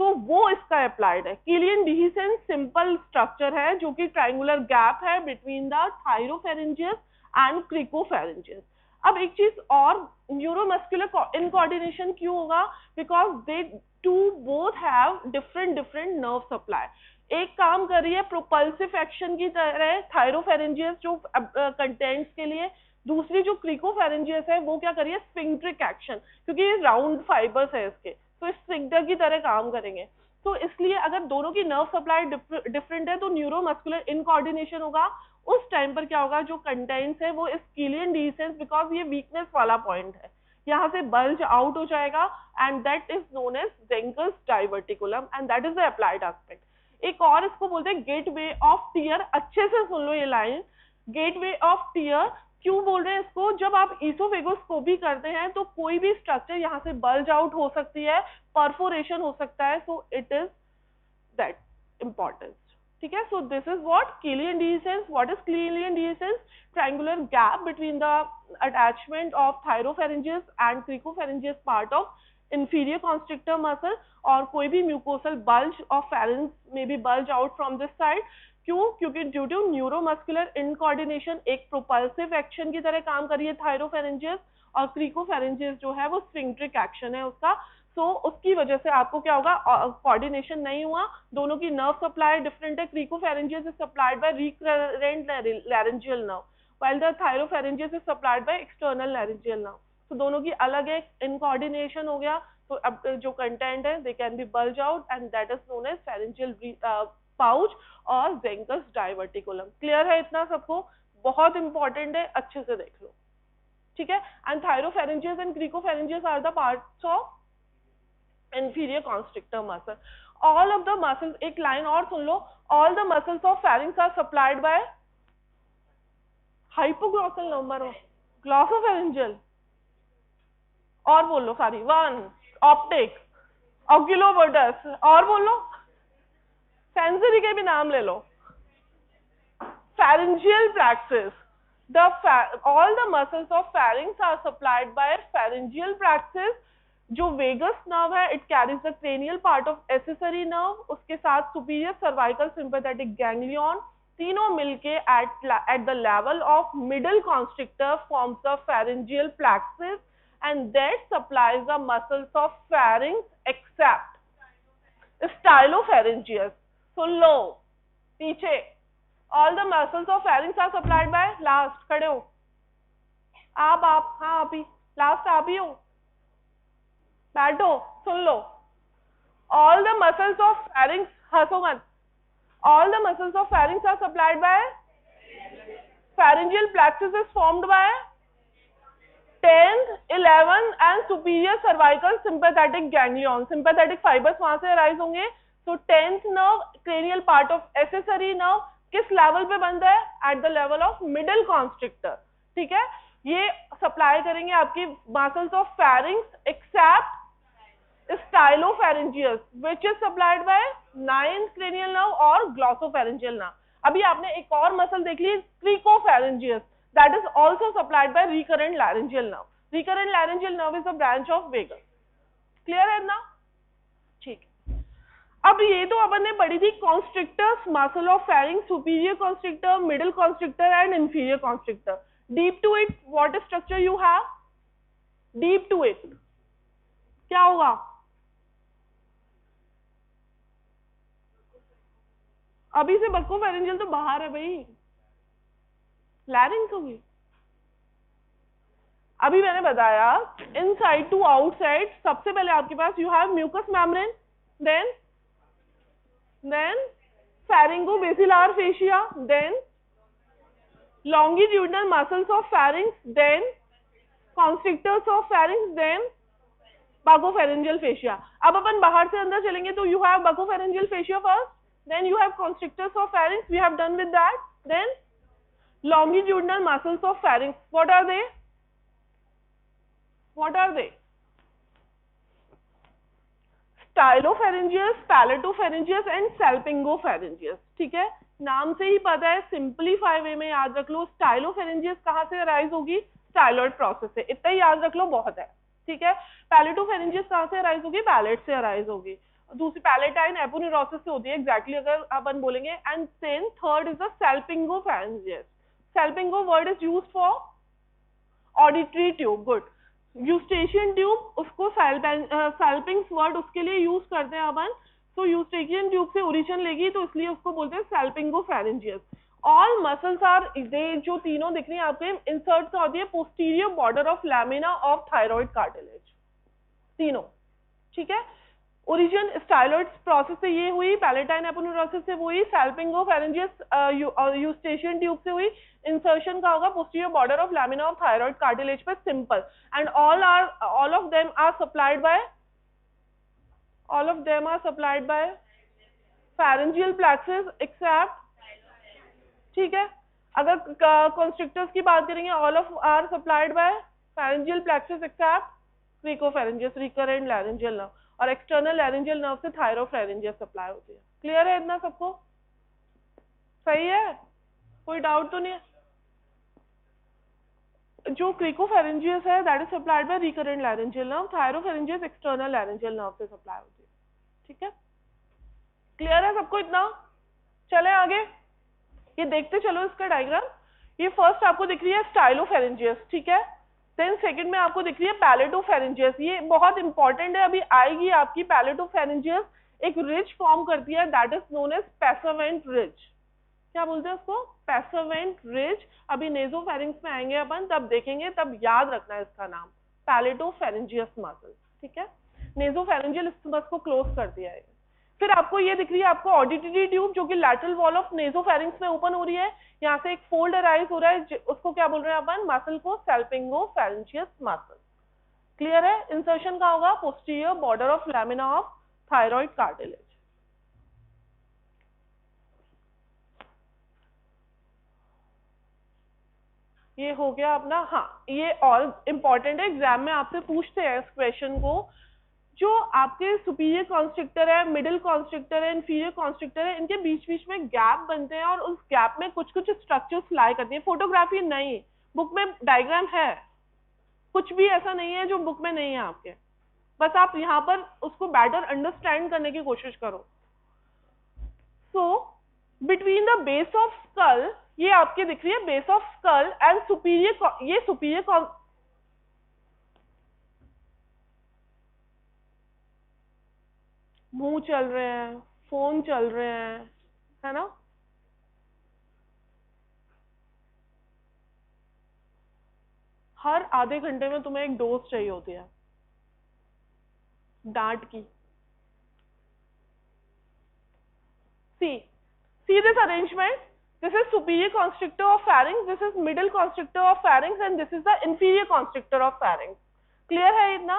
Speaker 1: So वो इसका applied है। Killian dehiscence simple structure है जो कि triangular gap है between the thyropharyngeus and cricopharyngeus. अब एक चीज और, neuromuscular incoordination क्यों होगा? Because they two both have different nerve supply. एक काम कर रही है प्रोपल्सिव एक्शन की तरह थायरोफेरेंजियस जो कंटेंट्स के लिए, दूसरी जो क्रिकोफेरेंजियस है वो क्या कर रही है? स्फिंक्ट्रिक एक्शन, क्योंकि ये राउंड फाइबर्स है इसके, तो इस स्फिंक्टर की तरह काम करेंगे। तो इसलिए अगर दोनों की नर्व सप्लाई डिफरेंट है तो न्यूरोमस्कुलर इनकोऑर्डिनेशन होगा। उस टाइम पर क्या होगा, जो कंटेंट्स है वो इस किलियन डिहिसेंस, बिकॉज ये वीकनेस वाला पॉइंट है, यहाँ से बल्ज आउट हो जाएगा, and that is known as Zenker's diverticulum, and that is the applied aspect. एक और इसको बोलते हैं गेटवे ऑफ टीयर। अच्छे से सुन लो ये लाइन, गेटवे ऑफ टीयर क्यों बोल रहे हैं इसको? जब आप ईसोफेगोस्कोपी करते हैं तो कोई भी स्ट्रक्चर यहाँ से बल्ज आउट हो सकती है, परफोरेशन हो सकता है, so it is that importance. ठीक है, so this is what Killian dehiscence. What is Killian dehiscence? Triangular gap between the attachment of thyropharyngeus and cricopharyngeus part of inferior constrictor muscle, और कोई भी mucosal bulge of pharynx may be bulge out from this side. क्यों? क्योंकि due to neuromuscular इनकोऑर्डिनेशन एक propulsive action की तरह काम कर रही है थायरोफेरेंजियस, और क्रिकोफेरेंजियस जो है वो स्फिंक्ट्रिक एक्शन है उसका। सो उसकी वजह से आपको क्या होगा, कोऑर्डिनेशन नहीं हुआ, दोनों की नर्व सप्लाई डिफरेंट है। Cricopharyngeus is supplied by recurrent laryngeal nerve, while the थायरोफेरेंजियस is supplied by external laryngeal nerve. तो दोनों की अलग है, इनकोऑर्डिनेशन हो गया, तो अब जो कंटेंट है they can be bulge out, and that is known as pharyngeal pouch और ज़ेंकस डाइवर्टिकुलम। क्लियर है इतना सबको? बहुत इंपॉर्टेंट है, अच्छे से देख लो, ठीक है। And thyropharyngeus and cricopharyngeus are the parts of inferior constrictor muscle. All of the muscles, एक लाइन और सुन लो, all the muscles of pharynx are supplied by hypoglossal number, glossopharyngeal, और बोलो सारी, वन ऑप्टिक, ऑक्यूलोमोटस, और बोलो सेंसरी के भी नाम ले लो, pharyngeal plexus. All the muscles of pharynx are supplied by pharyngeal plexus. जो वेगस नर्व है, it carries the cranial part of accessory nerve, उसके साथ सुपीरियर सर्वाइकल सिंपैथेटिक गैंग्लियन, तीनों मिलके at the level of middle constrictor forms the pharyngeal plexus and that supplies the muscles of pharynx except stylopharyngeus. So low, पीछे, all the muscles of pharynx are supplied by, last खड़े हो आप, हाँ आप ही last, आप ही हो, बैठो सुन लो, all the muscles of pharynx, हंसो मत, all the muscles of pharynx are supplied by pharyngeal plexus is formed by 10th, 11th and superior cervical sympathetic ganglion. sympathetic fibers वहां से अराइज होंगे। तो 10th nerve, cranial part of accessory nerve, किस level पे बनता है? At the level of middle constrictor, ठीक है। ये सप्लाई करेंगे आपकी muscles of pharynx except stylopharyngeus which is supplied by 9th cranial nerve और ग्लॉसोफेरेंजियल नर्व। अभी आपने एक और मसल देख ली, cricopharyngeus, that is also supplied by recurrent laryngeal nerve. Recurrent laryngeal nerve is a branch of vagus. Clear है ना? ठीक। अब ये तो अपन ने पढ़ी थी constrictors, muscle of pharynx, superior constrictor, middle constrictor and inferior constrictor. Deep to it what structure you have? Deep to it क्या होगा? अभी से बक्कोफेरेंजियल तो बाहर है भाई, लैरिंक्स होगी। अभी मैंने बताया इनसाइड टू आउटसाइड, सबसे पहले आपके पास you have mucous membrane, then pharyngobasilar fascia, then longitudinal muscles of pharynx, then constrictors of pharynx, then buccopharyngeal fascia. अब अपन बाहर से अंदर चलेंगे तो you have buccopharyngeal fascia first, then you have constrictors of pharynx, we have done with that, then longitudinal muscles of pharynx. What are they? What are they? Stylopharyngeus, palatopharyngeus and salpingopharyngeus. ठीक है, नाम से ही पता है, simplify वे में याद रख लो। Stylopharyngeus कहाँ से अराइज होगी? स्टाइलॉइड प्रोसेस से, इतना ही याद रख लो, बहुत है। ठीक है, पैलेटोफेरेंजियस कहाँ से अराइज होगी? पैलेट से अराइज होगी। दूसरी पैलेटाइन एपोन्यूरोसिस से होती है एग्जैक्टली, अगर अपन बोलेंगे। And then third is the salpingopharyngeus. Salpingo word is used for auditory tube. Good. Eustachian tube, उसको सैल्पिंग्स वर्ड उसके लिए यूज करते हैं अपन। तो यूस्टेशियन ट्यूब से ओरिजिन लेगी, तो इसलिए उसको बोलते हैं सैल्पिंगोफेरेंजियस। ऑल मसल्स आर, जो तीनों दिख रही है आपके, इंसर्ट होती है posterior border of lamina of thyroid cartilage, तीनों। ठीक है, ओरिजिन स्टाइलॉइड प्रोसेस से ये हुई, पैलेटाइन एपोन्यूरोसिस से हुई, सैल्पिंगोफेरेंजियस यूस्टेशियन ट्यूब से हुई। इंसर्शन का होगा posterior border of lamina of thyroid cartilage पे, simple. And all of them are supplied by pharyngeal plexus except, ठीक है। अगर constrictors की बात करेंगे, all of are supplied by pharyngeal plexus except cricopharyngeus, recurrent laryngeal nerve, और external laryngeal nerve से थायरोफेरेंजियस supply होती है। क्लियर है इतना सबको? सही है, कोई डाउट तो नहीं है? जो क्रिकोफेरेंजियस है that is supplied by recurrent laryngeal nerve, थायरोफेरेंजियस external laryngeal nerve से सप्लाई होती है। ठीक है, क्लियर है सबको इतना? चले आगे, ये देखते चलो इसका डायग्राम। ये फर्स्ट आपको दिख रही है स्टाइलोफेरेंजियस, ठीक है। देन सेकंड में आपको दिख रही है पैलेटोफेरेंजियस। ये बहुत इंपॉर्टेंट है, अभी आएगी आपकी। पैलेटोफेरेंजियस एक रिज फॉर्म करती है, that is known as Passavant ridge. क्या बोलते हैं उसको? Passavant ridge. अभी नेजोफेरिंक्स में आएंगे अपन, तब देखेंगे, तब याद रखना है इसका नाम, पैलेटोफेरेंजियस मसल। ठीक है, नेजोफेरेंजियल स्टिमस को क्लोज कर दिया है। फिर आपको ये दिख रही है आपको ऑडिटरी ट्यूब जो कि लैटरल वॉल ऑफ नेजोफेरिंक्स में ओपन हो रही है, यहाँ से एक फोल्ड अराइज हो रहा है, उसको क्या बोल रहे हैं अपन, मसल को सैल्पिंगोफेरेंजियस मसल। क्लियर है? इंसर्शन का होगा posterior border of lamina of thyroid cartilage. ये हो गया अपना। हाँ, ये और इम्पोर्टेंट है, एग्जाम में आपसे पूछते हैं इस क्वेश्चन को। जो आपके सुपीरियर कॉन्स्ट्रिक्टर है, मिडिल कॉन्स्ट्रिक्टर है, इंफीरियर कॉन्स्ट्रिक्टर है, इनके बीच बीच में गैप बनते हैं और उस गैप में कुछ कुछ स्ट्रक्चर्स लाई करती है। फोटोग्राफी नहीं, बुक में डायग्राम है, कुछ भी ऐसा नहीं है जो बुक में नहीं है आपके, बस आप यहाँ पर उसको बेटर अंडरस्टैंड करने की कोशिश करो। So between the base of school, ये आपके दिख रही है base of skull and superior, ये सुपीरियर मुंह चल रहे हैं, फोन चल रहे हैं, है ना? हर आधे घंटे में तुम्हें एक डोज चाहिए होती है डांट की। See this arrangement. This is superior constrictor of pharynx, this is middle constrictor of pharynx, and this is the inferior constrictor of pharynx. Clear है इतना?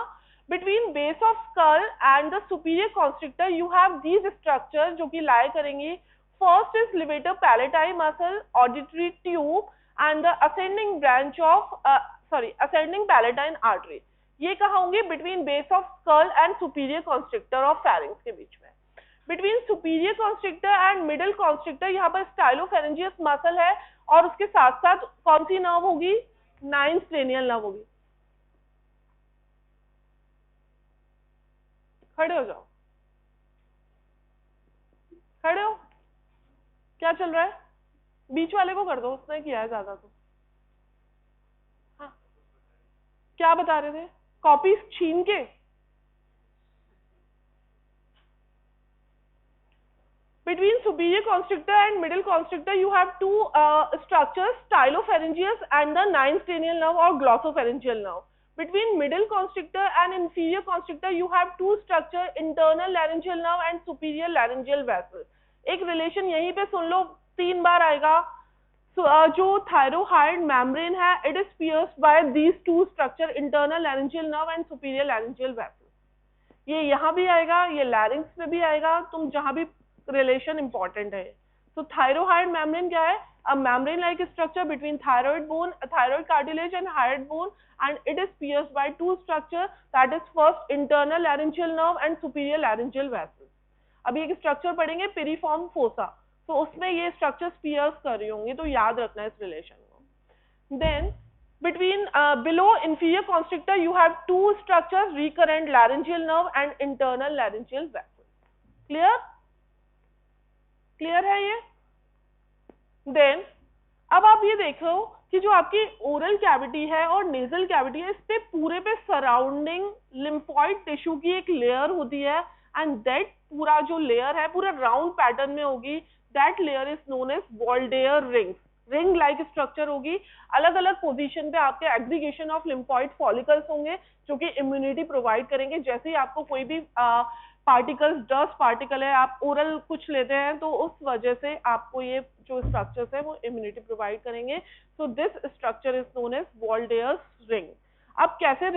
Speaker 1: Between base of skull and the superior constrictor, you have these structures जो कि lie करेंगी. First is levator palati muscle, auditory tube, and the ascending branch of ascending palatine artery. ये कहाँ होंगे? Between base of skull and superior constrictor of pharynx के बीच में। Between superior constrictor and middle constrictor यहाँ पर stylopharyngeus muscle है और उसके साथ साथ कौन सी नर्व होगी? 9th cranial नर्व होगी। खड़े हो जाओ, खड़े हो। क्या चल रहा है? बीच वाले को कर दो, उसने किया है ज्यादा तो। हाँ, क्या बता रहे थे? कॉपी छीन के। Between superior constrictor and middle constrictor, you have two structures, stylopharyngeus and the 9th cranial nerve or glossopharyngeal nerve. Between middle constrictor and inferior constrictor, you have two structures, internal laryngeal nerve and superior laryngeal vessel. एक relation यहीं पे सुन लो, 3 बार आएगा। जो thyroid membrane है, it is pierced by these two structure, internal laryngeal nerve and superior laryngeal vessel. ये यहाँ भी आएगा, ये larynx में भी आएगा, तुम जहाँ भी रिलेशन इंपॉर्टेंट है। तो थायरोहाइड मेम्ब्रेन क्या है? A membrane like structure between thyroid bone, thyroid cartilage and hide bone, and it is pierced by two structure, that is first internal laryngeal nerve and superior laryngeal vessel. अभी एक structure पढ़ेंगे पेरिफॉर्म fossa, तो उसमें ये structures piers कर रही होंगी, तो याद रखना है इस रिलेशन को। Then between below inferior constrictor you have two structures, recurrent laryngeal nerve and internal laryngeal vessel. Clear है ये? देन अब आप ये देखो कि जो आपकी ओरल कैविटी है और नेजल कैविटी है, इस पे पूरे पे सराउंडिंग लिम्फॉइड टिश्यू की एक लेयर होती है, एंड दैट पूरा जो लेयर है पूरा राउंड पैटर्न में होगी। That layer is known as Waldeyer rings, ring like structure होगी। अलग अलग पोजीशन पे आपके एग्रीगेशन ऑफ लिम्फॉइड फॉलिकल्स होंगे जो कि इम्यूनिटी प्रोवाइड करेंगे। जैसे ही आपको कोई भी पार्टिकल्स, डस्ट पार्टिकल है, आप ओरल कुछ लेते हैं तो उस वजह से आपको ये जो स्ट्रक्चर्स है वो इम्यूनिटी प्रोवाइड करेंगे। So this structure is known as Waldeyer's ring. अब कैसे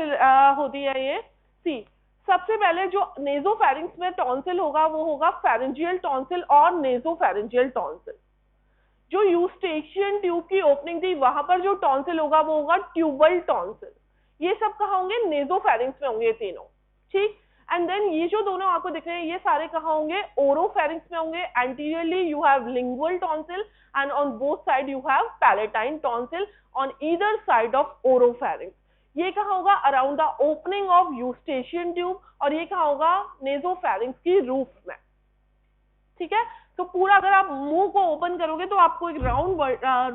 Speaker 1: होती है ये? सी, सबसे पहले जो नेजोफेरिंक्स में टॉन्सिल होगा वो होगा फेरेंजियल टॉन्सिल और नेजोफेरेंजियल टॉन्सिल। जो यूस्टेशियन ट्यूब की ओपनिंग थी वहां पर जो टॉन्सिल होगा वो होगा ट्यूबल टॉन्सिल। ये सब कहाँ होंगे? नेजोफेरिंक्स में होंगे ये तीनों, ठीक। एंड देन ये जो दोनों आपको दिख रहे हैं ये सारे कहाँ होंगे? ओरोफेरिंक्स में होंगे। Anteriorly you have lingual tonsil and on both side you have palatine tonsil on either side of oropharynx. ये कहाँ होगा? Around the opening of Eustachian tube, और ये कहाँ होगा? नेजोफेरिंक्स की रूफ में, ठीक है। तो पूरा अगर आप मुंह को ओपन करोगे तो आपको एक राउंड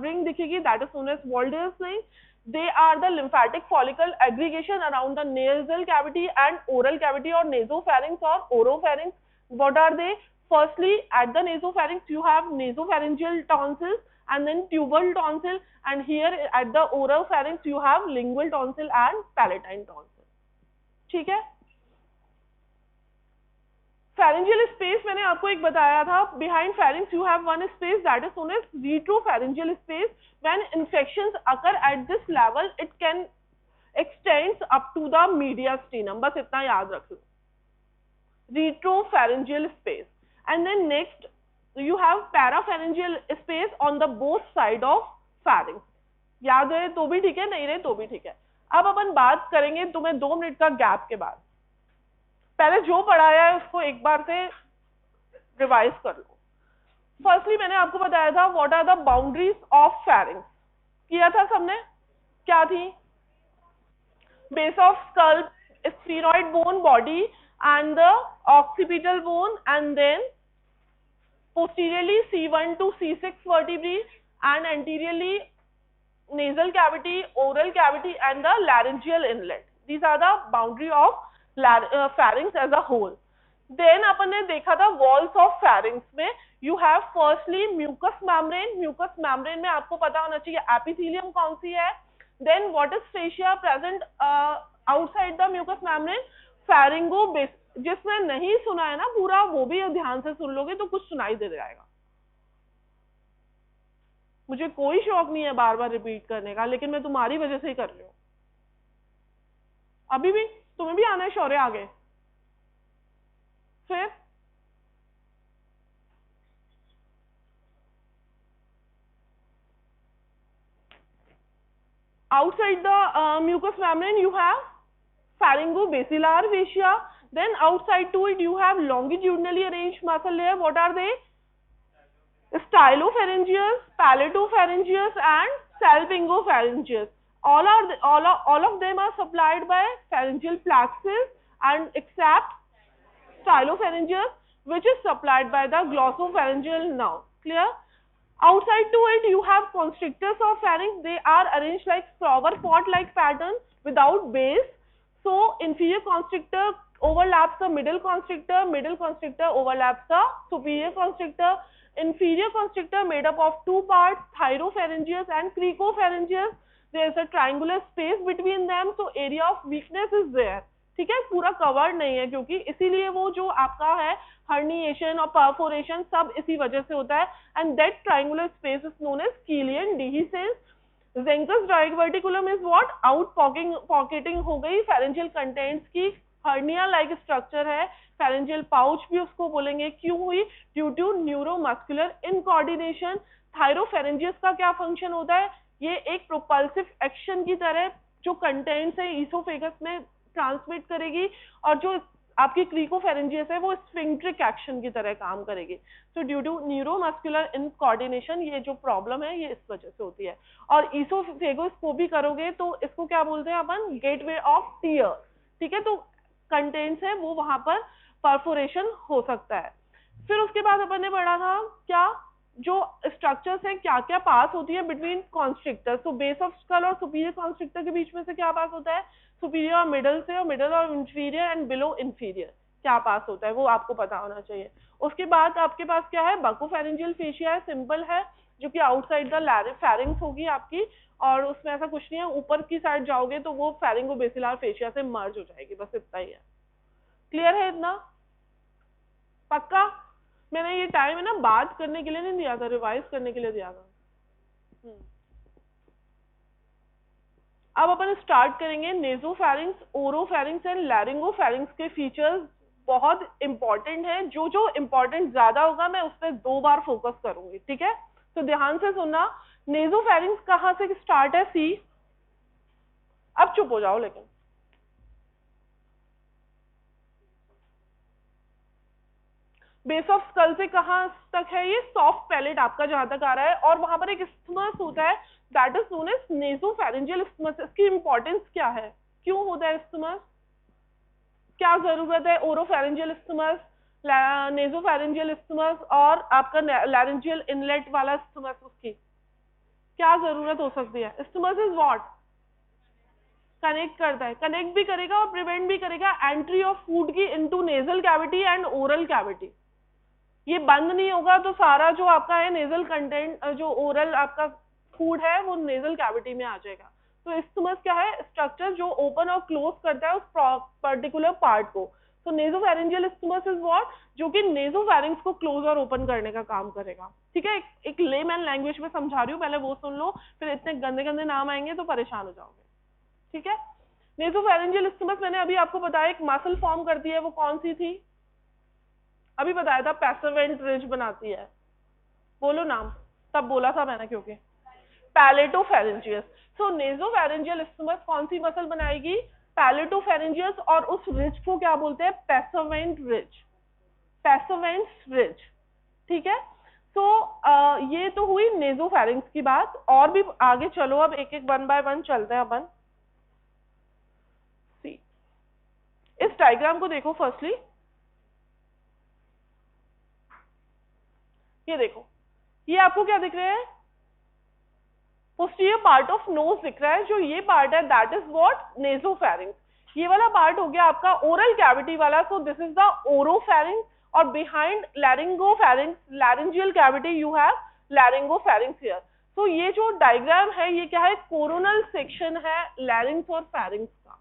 Speaker 1: रिंग दिखेगी, that is known as Waldeyer's ring. They are the lymphatic follicle aggregation around the nasal cavity and oral cavity or nasopharynx or oropharynx. What are they? Firstly, at the nasopharynx you have nasopharyngeal tonsils and then tubal tonsil, and here at the oropharynx you have lingual tonsil and palatine tonsil. ठीक है? Pharyngeal space मैंने आपको एक बताया था, behind pharynx you have one space that is known as retropharyngeal space. When infections occur at this level, it can extends up to the mediastinum. बस इतना याद रख लो, retropharyngeal space. And then next you have parapharyngeal space on the both side of pharynx. याद रहे तो भी ठीक है, नहीं रहे तो भी ठीक है. अब अपन बात करेंगे तुम्हें 2 मिनट का गैप के बाद. पहले जो पढ़ाया है उसको एक बार से रिवाइज कर लो. फर्स्टली मैंने आपको बताया था what are the boundaries of pharynx. किया था सबने? क्या थी? Base of skull, sphenoid bone body and the occipital bone, and then posteriorly C1 to C6 vertebrae and anteriorly nasal cavity, oral cavity and the laryngeal inlet. These are the boundary of pharynx as a whole. Then अपन ने देखा था walls of pharynx में you have firstly mucous membrane. Mucous membrane में आपको पता होना चाहिए epithelium कौन सी है. Then what is fascia present outside the mucous membrane? Pharyngobasal. जिसने नहीं सुना है ना पूरा, वो भी ध्यान से सुन लोगे तो कुछ सुनाई दे जाएगा. मुझे कोई शौक नहीं है बार बार रिपीट करने का, लेकिन मैं तुम्हारी वजह से ही कर रही हूँ. अभी भी तुम्हें भी आना है शौर्य आगे. फिर outside the mucous membrane you have pharyngobasilar fascia. Then outside to it you have longitudinally arranged muscle layer. What are they? Stylopharyngeus, palatopharyngeus and salpingopharyngeus. All of them are supplied by pharyngeal plexus and except stylopharyngeus, which is supplied by the glossopharyngeal nerve. Clear? Outside to it you have constrictors of pharynx. They are arranged like flower pot like pattern without base. So inferior constrictor overlaps the middle constrictor overlaps the superior constrictor. Inferior constrictor made up of two parts, thyropharyngeus and cricopharyngeus. There is a triangular space between them, so area of weakness is there. ठीक है, पूरा covered नहीं है क्योंकि इसीलिए वो जो आपका है herniation और perforation सब इसी वजह से होता है. And that triangular space is known as Killian dehiscence. Zenkus diverticulum is what? Out pocketing हो गई pharyngeal contents की. hernia like structure है. pharyngeal pouch भी उसको बोलेंगे. क्यों हुई? Due to neuromuscular incoordination. Thyropharyngeus का क्या फंक्शन होता है? ये एक propulsive action की तरह जो कंटेंट्स है ईसोफेगस में ट्रांसमिट करेगी, और जो आपकी क्रिकोफेरेंजियस है वो स्फिंक्ट्रिक एक्शन की तरह काम करेगी. सो ड्यू टू न्यूरोमस्कुलर इनकोऑर्डिनेशन ये जो प्रॉब्लम है ये इस वजह से होती है. और ईसोफेगस को भी करोगे तो इसको क्या बोलते हैं अपन? Gateway of tier. ठीक है, तो कंटेंट्स है वो वहां पर परफोरेशन हो सकता है. फिर उसके बाद अपन ने पढ़ा था क्या, जो स्ट्रक्चर्स हैं क्या क्या पास होती है बिटवीन कॉन्स्ट्रिक्टर. तो बेस ऑफ स्कल और सुपीरियर कॉन्स्ट्रिक्टर के बीच में से क्या पास होता है? सुपीरियर और मिडल से, और मिडल और इंफीरियर एंड बिलो इंफीरियर क्या पास होता है वो आपको पता होना चाहिए. उसके बाद आपके पास क्या है? बकोफेरेंजियल फेशिया है, सिंपल है, जो कि आउटसाइड द फेरिंग्स होगी आपकी, और उसमें ऐसा कुछ नहीं है. ऊपर की साइड जाओगे तो वो फेरिंगोबेसिलर फेशिया से मर्ज हो जाएगी. बस इतना ही है. क्लियर है इतना? पक्का? मैंने ये टाइम है ना बात करने के लिए नहीं दिया था, रिवाइज करने के लिए दिया था. अब अपन स्टार्ट करेंगे नेजोफैरिंक्स, ओरोफैरिंक्स एंड लैरिंगोफैरिंक्स के फीचर्स. बहुत इंपॉर्टेंट है. जो जो इंपॉर्टेंट ज्यादा होगा मैं उस पर 2 बार फोकस करूंगी. ठीक है, तो ध्यान से सुनना. नेजोफैरिंक्स कहाँ से स्टार्ट है? सी. अब चुप हो जाओ. लेकिन बेस ऑफ स्कल से कहां तक है? ये सॉफ्ट पैलेट आपका जहां तक आ रहा है, और वहां पर एक स्टमस होता है दैट इज नोन एज नेसोफैरिंजियल स्टमस. इसकी इंपॉर्टेंस क्या है? क्यों होता है स्टमस? क्या जरूरत है? ओरोफैरिंजियल स्टमस, नेसोफैरिंजियल स्टमस और आपका लैरिंजियल इनलेट वाला स्टमस, उसकी क्या जरूरत हो सकती है? स्टमस इज व्हाट? कनेक्ट करता है. कनेक्ट भी करेगा और प्रिवेंट भी करेगा एंट्री ऑफ फूड की into nasal cavity and oral cavity. ये बंद नहीं होगा तो सारा जो आपका है नेजल कंटेंट, जो ओरल आपका फूड है वो नेजल कैविटी में आ जाएगा. तो स्टमस क्या है? स्ट्रक्चर जो ओपन और क्लोज करता है उस पर्टिकुलर पार्ट को. तो नेजोफैरिंजियल स्टिमस इज व्हाट, जो कि नेजोफैरिंक्स को क्लोज और ओपन करने का काम करेगा। ठीक है, एक लेमैन लैंग्वेज में समझा रही हूँ, पहले वो सुन लो, फिर इतने गंदे गंदे नाम आएंगे तो परेशान हो जाओगे। ठीक है, नेजोफैरिंजियल स्टिमस मैंने अभी आपको बताया एक मसल फॉर्म करती है, वो कौन सी थी, अभी बताया था, पैसिवेंट रिज बनाती है, बोलो नाम, तब बोला था मैंने, क्योंकि पैलेटोफैरिंजियस। सो नेजोफैरिंजियल स्टिमस कौन सी मसल बनाएगी, पैलेटोफैरिंजियस, और उस रिज को क्या बोलते हैं, पैसिवेंट रिज, पैसिवेंट रिज। ठीक है, तो ये तो हुई नेजोफैरिंक्स की बात, और भी आगे चलो, अब एक एक 1 बाय 1 चलते हैं अपन। सी, इस डायग्राम को देखो फर्स्टली, ये देखो, ये आपको क्या दिख रहा है, पोस्टीरियर पार्ट ऑफ नोज दिख रहा है, जो ये पार्ट है दैट इज व्हाट, नेजोफैरिंक्स। ये वाला पार्ट हो गया आपका ओरल कैविटी वाला, so this is the oropharynx, और behind laryngopharynx, laryngeal cavity, you have laryngopharynx here. तो ये जो डायग्राम है ये क्या है, कोरोनल सेक्शन है लैरिंग्स और फैरिंक्स का।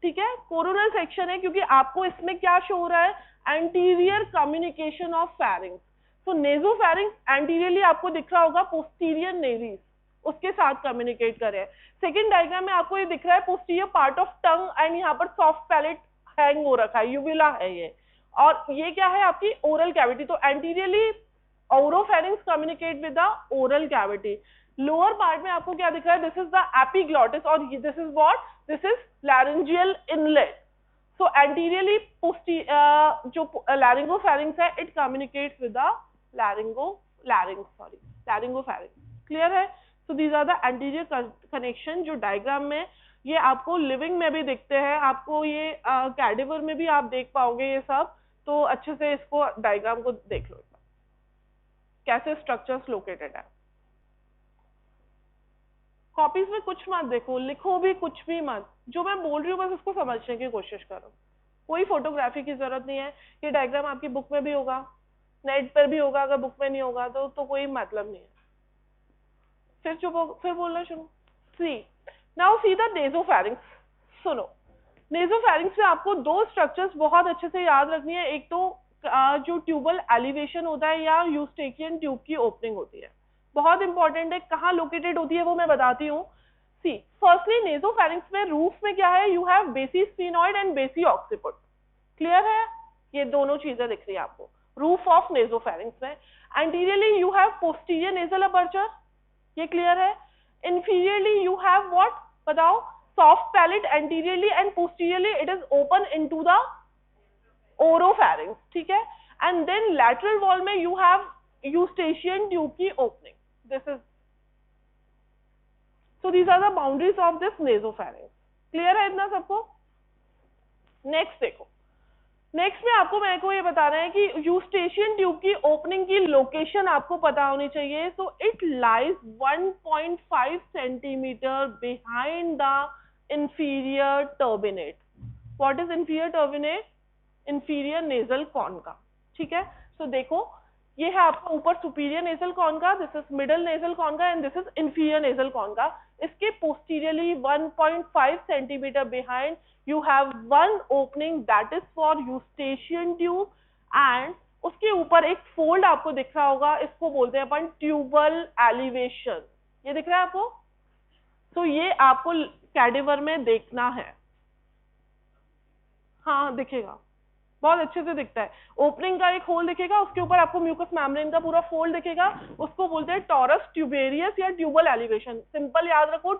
Speaker 1: ठीक है, कोरोनल सेक्शन है, क्योंकि आपको इसमें क्या शो हो रहा है, एंटीरियर कम्युनिकेशन ऑफ फैरिंक्स। तो नेजोफैरिंक्स एंटीरियरली आपको दिख रहा होगा, पोस्टीरियर नेरिस उसके साथ कम्युनिकेट कर रहे हैं। सेकेंड डायग्राम में आपको ये दिख रहा है posterior part of tongue, and यहाँ पर सॉफ्ट पैलेट हैंग हो रखा है, यूविला है ये, और ये क्या है आपकी ओरल कैविटी। तो anteriorly oropharynx communicate with the oral cavity. Lower part में आपको क्या दिख रहा है, दिस इज द एपिग्लॉटिस, और this is what, this is laryngeal inlet. So anteriorly जो लैरिंगोफैरिंक्स है, it communicates with the laryngopharynx. Clear है? So these are the anterior connection, जो डायग्राम में ये आपको लिविंग में भी दिखते हैं, आपको ये कैडेवर में भी आप देख पाओगे ये सब। तो अच्छे से इसको डायग्राम को देख लो कैसे स्ट्रक्चर्स लोकेटेड है। कॉपीज में कुछ मत देखो, लिखो भी कुछ भी मत, जो मैं बोल रही हूँ बस उसको समझने की कोशिश करो। कोई फोटोग्राफी की जरूरत नहीं है, ये डायग्राम आपकी बुक में भी होगा, नेट पर भी होगा, अगर बुक में नहीं होगा तो कोई मतलब नहीं है। फिर बोलना शुरू। सी, नाउ सी द नेजोफैरिंक्स। सुनो, नेजोफैरिंक्स में आपको दो स्ट्रक्चर्स बहुत अच्छे से याद रखनी है। एक तो जो ट्यूबल एलिवेशन होता है या यूस्टेकियन ट्यूब की ओपनिंग होती है, बहुत इंपॉर्टेंट है, कहाँ लोकेटेड होती है वो मैं बताती हूँ। सी, फर्स्टली नेजोफैरिंक्स में रूफ में क्या है, यू हैव बेसी स्फीनॉइड एंड बेसी ऑक्सीपिड। क्लियर है? ये दोनों चीजें दिख रही है आपको रूफ ऑफ नेजोफैरिंक्स में। Anteriorly you have posterior nasal aperture, ये क्लियर है। इंफीरियरली यू हैव व्हाट, बताओ, soft palate anteriorly, and posteriorly it is open into the oropharynx. ठीक है, एंड देन लैटरल वॉल में यू हैव यूस्टेशियन ट्यूब की opening. This is, so these are the boundaries of this nasopharynx. Clear है इतना सबको? Next देखो, next में आपको मेरे को ये बता रहे हैं कि यूस्टेशियन ट्यूब की ओपनिंग की लोकेशन आपको पता होनी चाहिए। So it lies 1.5 centimetre behind the inferior turbinate. What is inferior turbinate? Inferior nasal concha. ठीक है, तो देखो ये है आपका ऊपर superior nasal concha, this is middle nasal concha, and this is inferior nasal concha. इसके posteriorly 1.5 centimetre behind you have one opening that is for eustachian tube, and उसके ऊपर एक फोल्ड आपको दिख रहा होगा, इसको बोलते हैं अपन ट्यूबल एलिवेशन। ये दिख रहा है आपको? तो ये आपको कैडेवर में देखना है, हाँ दिखेगा, बहुत अच्छे से दिखता है। ओपनिंग का एक होल दिखेगा, उसके ऊपर आपको म्यूकस मेम्ब्रेन का पूरा फोल्ड दिखेगा, उसको बोलते हैं टॉरस ट्यूबेरियस या ट्यूबल एलिवेशन। सिंपल याद रखो,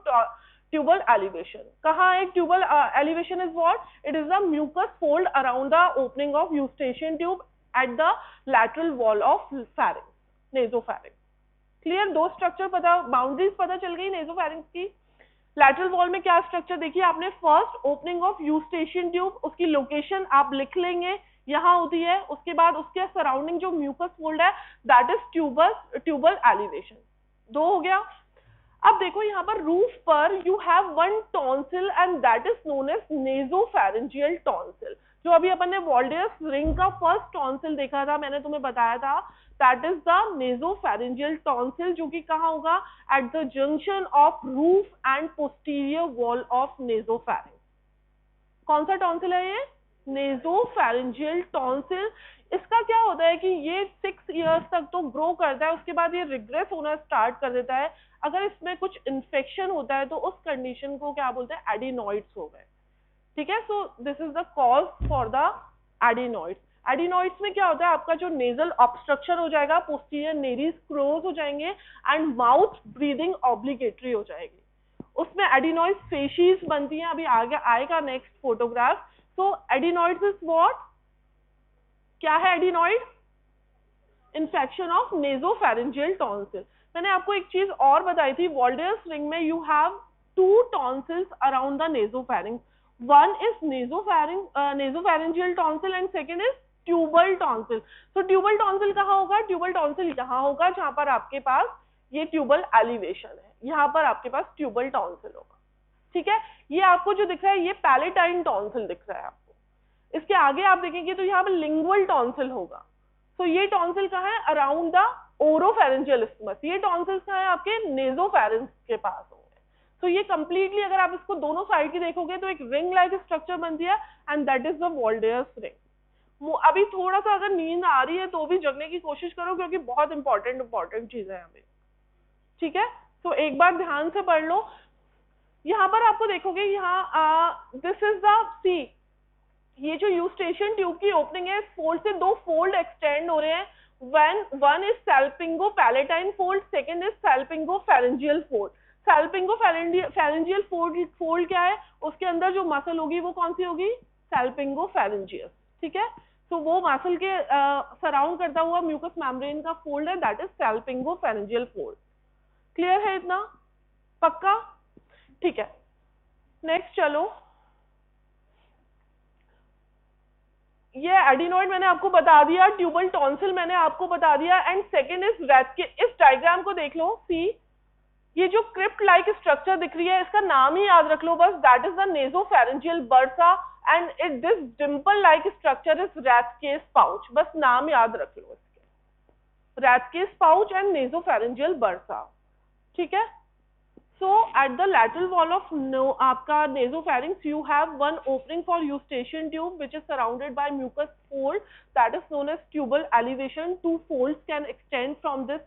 Speaker 1: ट्यूबल एलिवेशन। कहाँ एक tubal elevation is what, it is the mucous fold around the opening of Eustachian tube at the lateral wall of pharynx, nasopharynx. Clear? दो स्ट्रक्चर पता, बाउंड्रीज पता चल गई नेजोफैरिंक्स की। लैटरल वॉल में क्या स्ट्रक्चर देखिए आपने, first opening of Eustachian tube, उसकी लोकेशन आप लिख लेंगे, यहाँ होती है। उसके बाद उसके सराउंडिंग जो म्यूकस फोल्ड है दैट इज ट्यूबल एलिवेशन। दो हो गया। अब देखो यहाँ पर रूफ पर you have one tonsil and that is known as nasopharyngeal tonsil. जो अभी अपन ने वॉल्डेयस रिंग का फर्स्ट टॉन्सिल देखा था, मैंने तुम्हें बताया था, that is the nasopharyngeal tonsil, जो कि कहाँ होगा, at the junction of roof and posterior wall of nasopharynx. कौन सा टॉन्सिल है ये? नेजोफैरिंजियल टॉन्सिल, इसका क्या होता है कि ये 6 इयर्स तक तो ग्रो करता है, उसके बाद ये रिग्रेस होना स्टार्ट कर देता है। अगर इसमें कुछ इन्फेक्शन होता है तो उस कंडीशन को क्या बोलते हैं, एडिनॉइड्स हो गए, ठीक है। So this is the cause for the adenoids. Adenoids में क्या होता है, आपका जो नेजल ऑब्स्ट्रक्शन हो जाएगा, पोस्टीरियर नेरीज क्लोज हो जाएंगे एंड माउथ ब्रीदिंग ऑब्लिगेटरी हो जाएगी। उसमें एडिनॉइड फेशिस बनती हैं, अभी आगे आएगा next photograph. So adenoids is what, क्या है adenoid, infection of nasopharyngeal tonsil. मैंने आपको एक चीज और बताई थी, वॉल्डेयर्स रिंग में you have 2 tonsils around the nasopharynx, one is nasopharyngeal tonsil and second is tubal tonsil. तो ट्यूबल टॉन्सिल कहाँ होगा, ट्यूबल टॉन्सिल यहाँ होगा जहां पर आपके पास ये ट्यूबल एलिवेशन है, यहाँ पर आपके पास ट्यूबल टॉन्सिल होगा, ठीक है। ये आपको जो दिख रहा है ये पैलेटाइन टॉन्सिल दिख रहा है आपको। इसके आगे आप देखेंगे तो यहाँ पर लिंगुअल टॉन्सिल होगा। तो ये टॉन्सिल कहाँ है, अराउंड द ओरोफैरिंजियल इस्थमस। ये टॉन्सिल्स कहाँ है, आपके नेजोफैरिंक्स के पास होंगे। तो ये कंप्लीटली अगर आप इसको दोनों साइड की देखोगे तो एक रिंग लाइक स्ट्रक्चर बनती है and that is the Waldeyer's ring. अभी थोड़ा सा अगर नींद आ रही है तो भी जगने की कोशिश करो, क्योंकि बहुत इंपॉर्टेंट चीज है अभी, ठीक है। तो एक बार ध्यान से पढ़ लो। यहाँ पर आपको देखोगे, यहाँ दिस इज द सी, ये जो यूस्टेशियन ट्यूब की ओपनिंग है, फोल्ड से 2 फोल्ड एक्सटेंड हो रहे हैं। One is salpingo palatine fold, second is salpingo pharyngeal fold. Salpingo pharyngeal fold क्या है, उसके अंदर जो मसल होगी वो कौन सी होगी, सैल्पिंगो फेरेंजियस, ठीक है। तो वो मसल के सराउंड करता हुआ म्यूकस मेम्ब्रेन का फोल्ड है, that is salpingo pharyngeal fold. Clear है इतना, पक्का, ठीक है। नेक्स्ट चलो, ये एडिनॉइड मैंने आपको बता दिया, ट्यूबल टॉन्सिल मैंने आपको बता दिया, एंड सेकेंड इज रैटकिस। इस डायग्राम को देख लो, सी ये जो क्रिप्ट लाइक स्ट्रक्चर दिख रही है इसका नाम ही याद रख लो बस, that is the nasopharyngeal bursa and it this dimple like structure is Rathke's pouch, बस नाम याद रख लो इसके, Rathke's pouch and nasopharyngeal bursa, ठीक है। So at the lateral wall of आपका nasopharynx you have one opening for eustachian tube which is surrounded by mucus fold that is known as tubal elevation. 2 folds can extend from this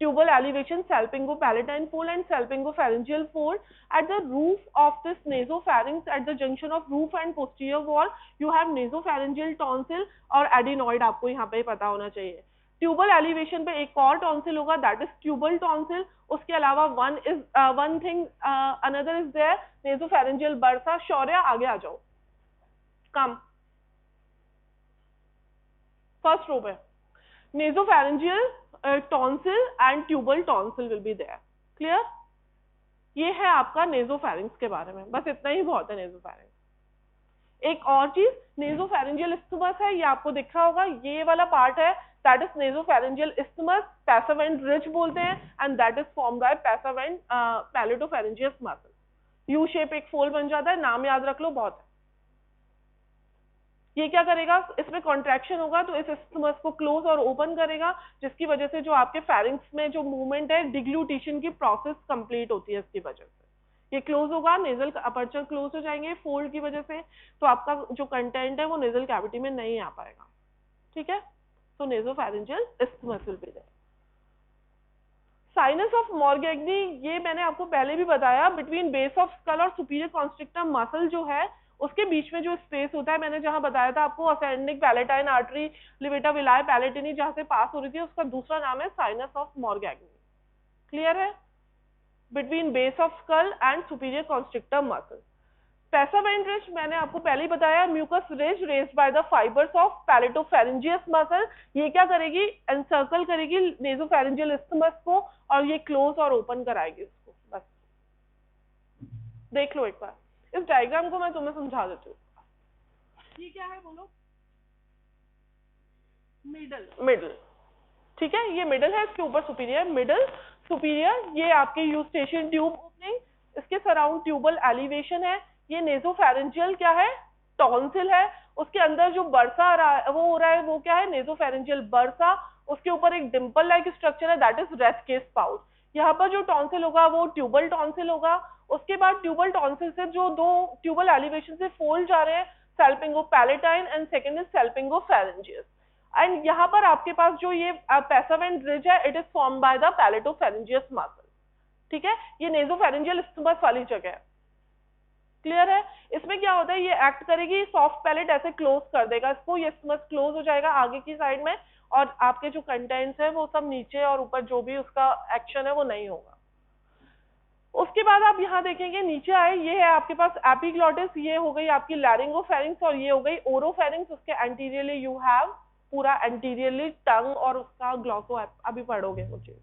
Speaker 1: tubal elevation, salpingo-palatine fold and salpingo-pharyngeal fold. At the roof of this nasopharynx, at the junction of roof and posterior wall, you have nasopharyngeal tonsil और adenoid, आपको यहाँ पे पता होना चाहिए। Tubal elevation पे एक और टॉन्सिल होगा, दैट इज ट्यूबल टॉन्सिल। उसके अलावा one thing another is there, nasopharyngeal bursa. Shaurya आगे आ जाओ, कम फर्स्ट रो पे, nasopharyngeal tonsil and tubal tonsil will be there. Clear, ये है आपका नेजोफैरिंक्स के बारे में, बस इतना ही बहुत है नेजोफैरिंक्स। एक और चीज, नेजोफैरिंजियल इस्थमस है, ये आपको दिख रहा होगा, ये वाला पार्ट है, that is nasopharyngeal isthmus, passavant ridge बोलते हैं, and that is formed by passavant palatopharyngeus muscle. U shape एक फोल्ड बन जाता है, नाम याद रख लो, बहुत है। ये क्या करेगा, इसमें कॉन्ट्रैक्शन होगा तो इस isthmus को क्लोज और ओपन करेगा, जिसकी वजह से जो आपके फेरिंक्स में जो मूवमेंट है, डिग्लूटेशन की प्रोसेस कंप्लीट होती है इसकी वजह से। ये क्लोज होगा, नेजल अपर्चर क्लोज हो जाएंगे फोल्ड की वजह से, तो आपका जो कंटेंट है वो नेजल कैविटी में नहीं आ पाएगा, ठीक है। So nasopharyngeal isthmus will be there. Sinus of Morgagni, ये मैंने आपको पहले भी बताया, बिटवीन बेस ऑफ स्कल और सुपीरियर कॉन्स्ट्रिक्टर मसल जो है उसके बीच में जो स्पेस होता है, मैंने जहां बताया था आपको, असेंडिक पैलेटाइन आर्टरी लिवेटा विलाय पैलेटिनी जहां से पास हो रही थी, उसका दूसरा नाम है साइनस ऑफ मॉर्गैग्नी। क्लियर है, between base of skull and superior constrictor muscle. Passavant ridge मैंने आपको पहले ही बताया, mucous ridge raised by the fibres of palatopharyngeus muscle. ये क्या करेगी, एनसर्कल करेगी नेजोफैरिंजियल इस्थमस को और ये क्लोज और ओपन कराएगी उसको। बस देख लो एक बार, इस डायग्राम को मैं तुम्हें समझा देती हूँ। ये क्या है बोलो, मिडल, ठीक है, ये मिडल है, इसके ऊपर सुपीरियर, मिडल सुपीरियर, ये आपके यूस्टेशियन ट्यूब ओपनिंग, इसके सराउंड ट्यूबल एलिवेशन है। ये नेजोफैरिंजियल क्या है, टॉन्सिल है, उसके अंदर जो बर्सा वो हो रहा है वो क्या है, नेजोफैरिंजियल बर्सा। उसके ऊपर एक डिंपल लाइक स्ट्रक्चर है, दैट इज रैटकिस पाउच। यहाँ पर जो टॉन्सिल होगा वो ट्यूबल टॉन्सिल होगा। उसके बाद ट्यूबल टॉन्सिल से जो 2 ट्यूबल एलिवेशन से फोल्ड जा रहे हैं, salpingo-palatine and second is salpingo-pharyngeus. And यहाँ पर आपके पास जो ये पैसावेंट रिज है, it is form by the palatopharyngeus muscle, ठीक है, ये नेजोफेरेंजियल स्टमस वाली जगह है, क्लियर है। इसमें क्या होता है, ये एक्ट करेगी, सॉफ्ट पैलेट ऐसे क्लोज कर देगा इसको, ये स्टमस क्लोज हो जाएगा आगे की साइड में, और आपके जो कंटेंट्स है वो सब नीचे और ऊपर जो भी उसका एक्शन है वो नहीं होगा। उसके बाद आप यहाँ देखेंगे नीचे आए, ये है आपके पास एपिग्लॉटिस, ये हो गई आपकी लैरिंगोफेरिंक्स और ये हो गई ओरोफेरिंक्स। उसके एंटीरियरली यू हैव पूरा एंटीरियरली टंग और उसका ग्लॉसो, अभी पढ़ोगे मुझे,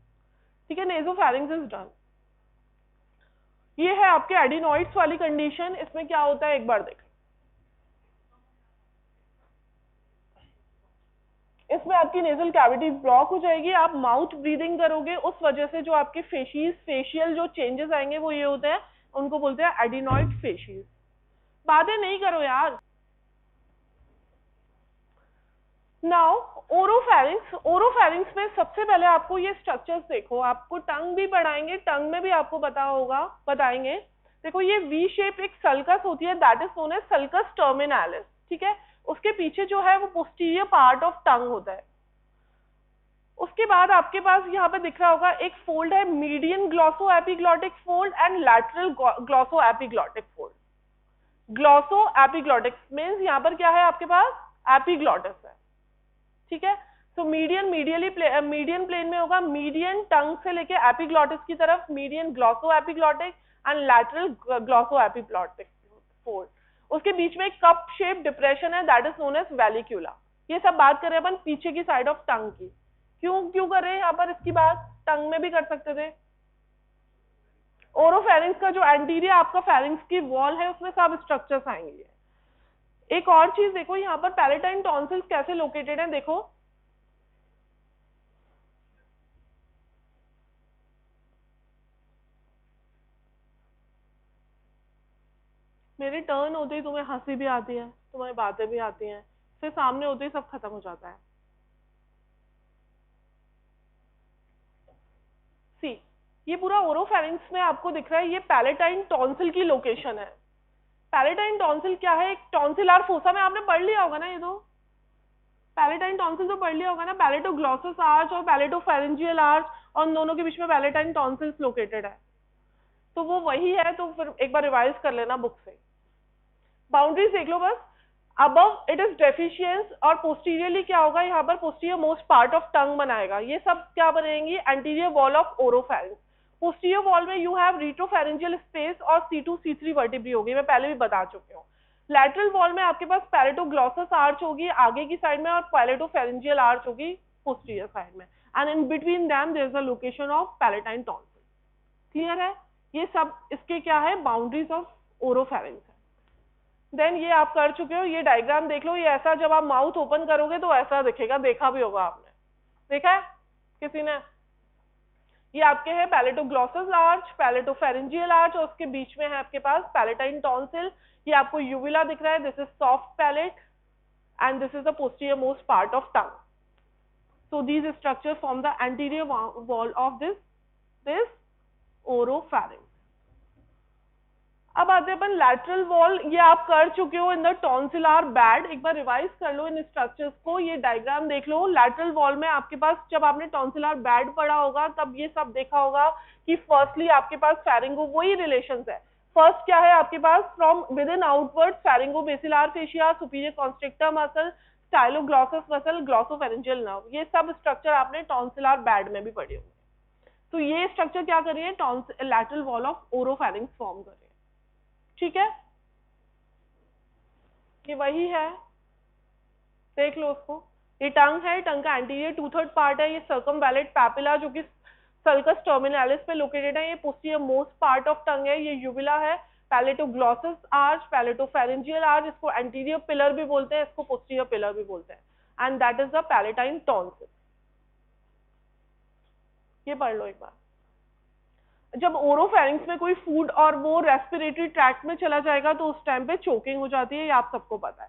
Speaker 1: ठीक है। नेजोफेरिंक्स इज डन। ये है आपके एडिनॉइड्स वाली कंडीशन, इसमें क्या होता है एक बार देखें। इसमें आपकी नेजल कैविटी ब्लॉक हो जाएगी, आप माउथ ब्रीदिंग करोगे, उस वजह से जो आपके फेशियल जो चेंजेस आएंगे वो ये होते हैं, उनको बोलते हैं एडिनॉइड फेशियल। बातें नहीं करो यार। नाउ ओरोफेरिंक्स में सबसे पहले आपको ये स्ट्रक्चर्स देखो, आपको टंग भी पढ़ाएंगे, टंग में भी आपको बताएंगे। देखो ये वी शेप एक सल्कस होती है, that is known as sulcus terminalis, ठीक है। उसके पीछे जो है वो पोस्टीरियर पार्ट ऑफ टंग होता है। उसके बाद आपके पास यहाँ पे दिख रहा होगा एक फोल्ड है, median glossoepiglottic fold and lateral glossoepiglottic fold. Glossoepiglottic means यहाँ पर क्या है आपके पास एपिग्लॉटिस है, ठीक है। तो मीडियन प्लेन में होगा, मीडियन टंग से लेके एपिग्लॉटिस की तरफ median glossoepiglottic and lateral glossoepiglottic fold. उसके बीच में एक कप शेप डिप्रेशन है, that is known as vallecula. ये सब बात कर रहे हैं अपन पीछे की साइड ऑफ टंग की। क्यों कर रहे हैं यहाँ पर इसकी बात, टंग में भी कर सकते थे। ओरोफेरिंक्स का जो एंटीरियर आपका फेरिंक्स की वॉल है उसमें सब स्ट्रक्चर्स आएंगे। एक और चीज देखो, यहाँ पर पैलेटाइन टॉन्सिल्स कैसे लोकेटेड है, देखो मेरी टर्न होती ही तुम्हें हंसी भी आती है, तुम्हें बातें भी आती हैं, फिर सामने होते ही सब खत्म हो जाता है। सी ये पूरा ओरोफेरिंक्स में आपको दिख रहा है, ये पैलेटाइन टॉन्सिल की लोकेशन है। पैलेटाइन टॉन्सिल क्या है, एक टॉन्सिलर फोसा में आपने पढ़ लिया होगा ना, ये तो पैलेटाइन टॉन्सिल तो पढ़ लिया होगा ना, पैलेटोग्लॉसस आर्च और पैलेटोफेरेंजियल आर्च, और उन दोनों के बीच में पैलेटाइन टॉन्सिल्स लोकेटेड है, तो वो वही है। तो फिर एक बार रिवाइज कर लेना बुक से। बाउंड्रीज देख लो बस, अबव इट इज डेफिशिएंस और पोस्टीरियरली क्या होगा, यहाँ पर posterior most part of tongue बनाएगा, ये सब क्या बनेंगी, anterior wall of oropharynx. Posterior wall में यू हैव रेट्रोफेरेंजियल स्पेस और C2 C3 वर्टिब्री होगी, मैं पहले भी बता चुकी हूँ। लैटरल वॉल में आपके पास पैलेटोग्लॉसस आर्च होगी आगे की साइड में और पैलेटोफेरेंजियल आर्च होगी पोस्टीरियर साइड में, and in between them there is a location of palatine tonsil. Clear है, ये सब इसके क्या है बाउंड्रीज ऑफ ओरोफेरिंक्स है। देन ये आप कर चुके हो, ये डायग्राम देख लो, ये ऐसा जब आप माउथ ओपन करोगे तो ऐसा दिखेगा, देखा भी होगा आपने, देखा है किसी ने। ये आपके हैं पैलेटोग्लॉसस आर्च, पैलेटोफेरेंजियल आर्च, और उसके बीच में है आपके पास पैलेटाइन टॉन्सिल। ये आपको यूविला दिख रहा है, this is soft palate and this is the posterior most part of tongue. So these structure form the anterior wall of this oropharynx. अब आते हैं अपन लैटरल वॉल, ये आप कर चुके हो इन द टॉन्सिलर बेड, एक बार रिवाइज कर लो इन स्ट्रक्चर्स को। ये डायग्राम देख लो, लैटरल वॉल में आपके पास जब आपने टॉन्सिलर बेड पढ़ा होगा तब ये सब देखा होगा कि फर्स्टली आपके पास फेरिंगो, वही रिलेशंस है। फर्स्ट क्या है आपके पास, from within outward pharyngobasilar fascia, superior constrictor muscle, styloglossus muscle, glossopharyngeal nerve, ये सब स्ट्रक्चर आपने टॉन्सिलर बेड में भी पढ़े होंगे। तो ये स्ट्रक्चर क्या कर रही है, लैटरल वॉल ऑफ ओरोफेरिंक्स फॉर्म कर रही है, ठीक है। ये वही है, देख लो उसको, ये टंग है, टंग का एंटीरियर 2/3 पार्ट है, ये सर्कमवैलेट पैपिला जो कि सल्कस टर्मिनालिस पे लोकेटेड है, ये पोस्टीरियर मोस्ट पार्ट ऑफ टंग है, ये यूविला है, पैलेटोग्लॉसस आर्च, पैलेटोफेरेंजियल आर्च, इसको एंटीरियर पिलर भी बोलते हैं, इसको पोस्टीरियर पिलर भी बोलते हैं, and that is the palatine tonsil. ये पढ़ लो एक बार। जब ओरोफेरिंक्स में कोई फूड और वो रेस्पिरेटरी ट्रैक्ट में चला जाएगा तो उस टाइम पे चोकिंग हो जाती है, ये आप सबको पता है,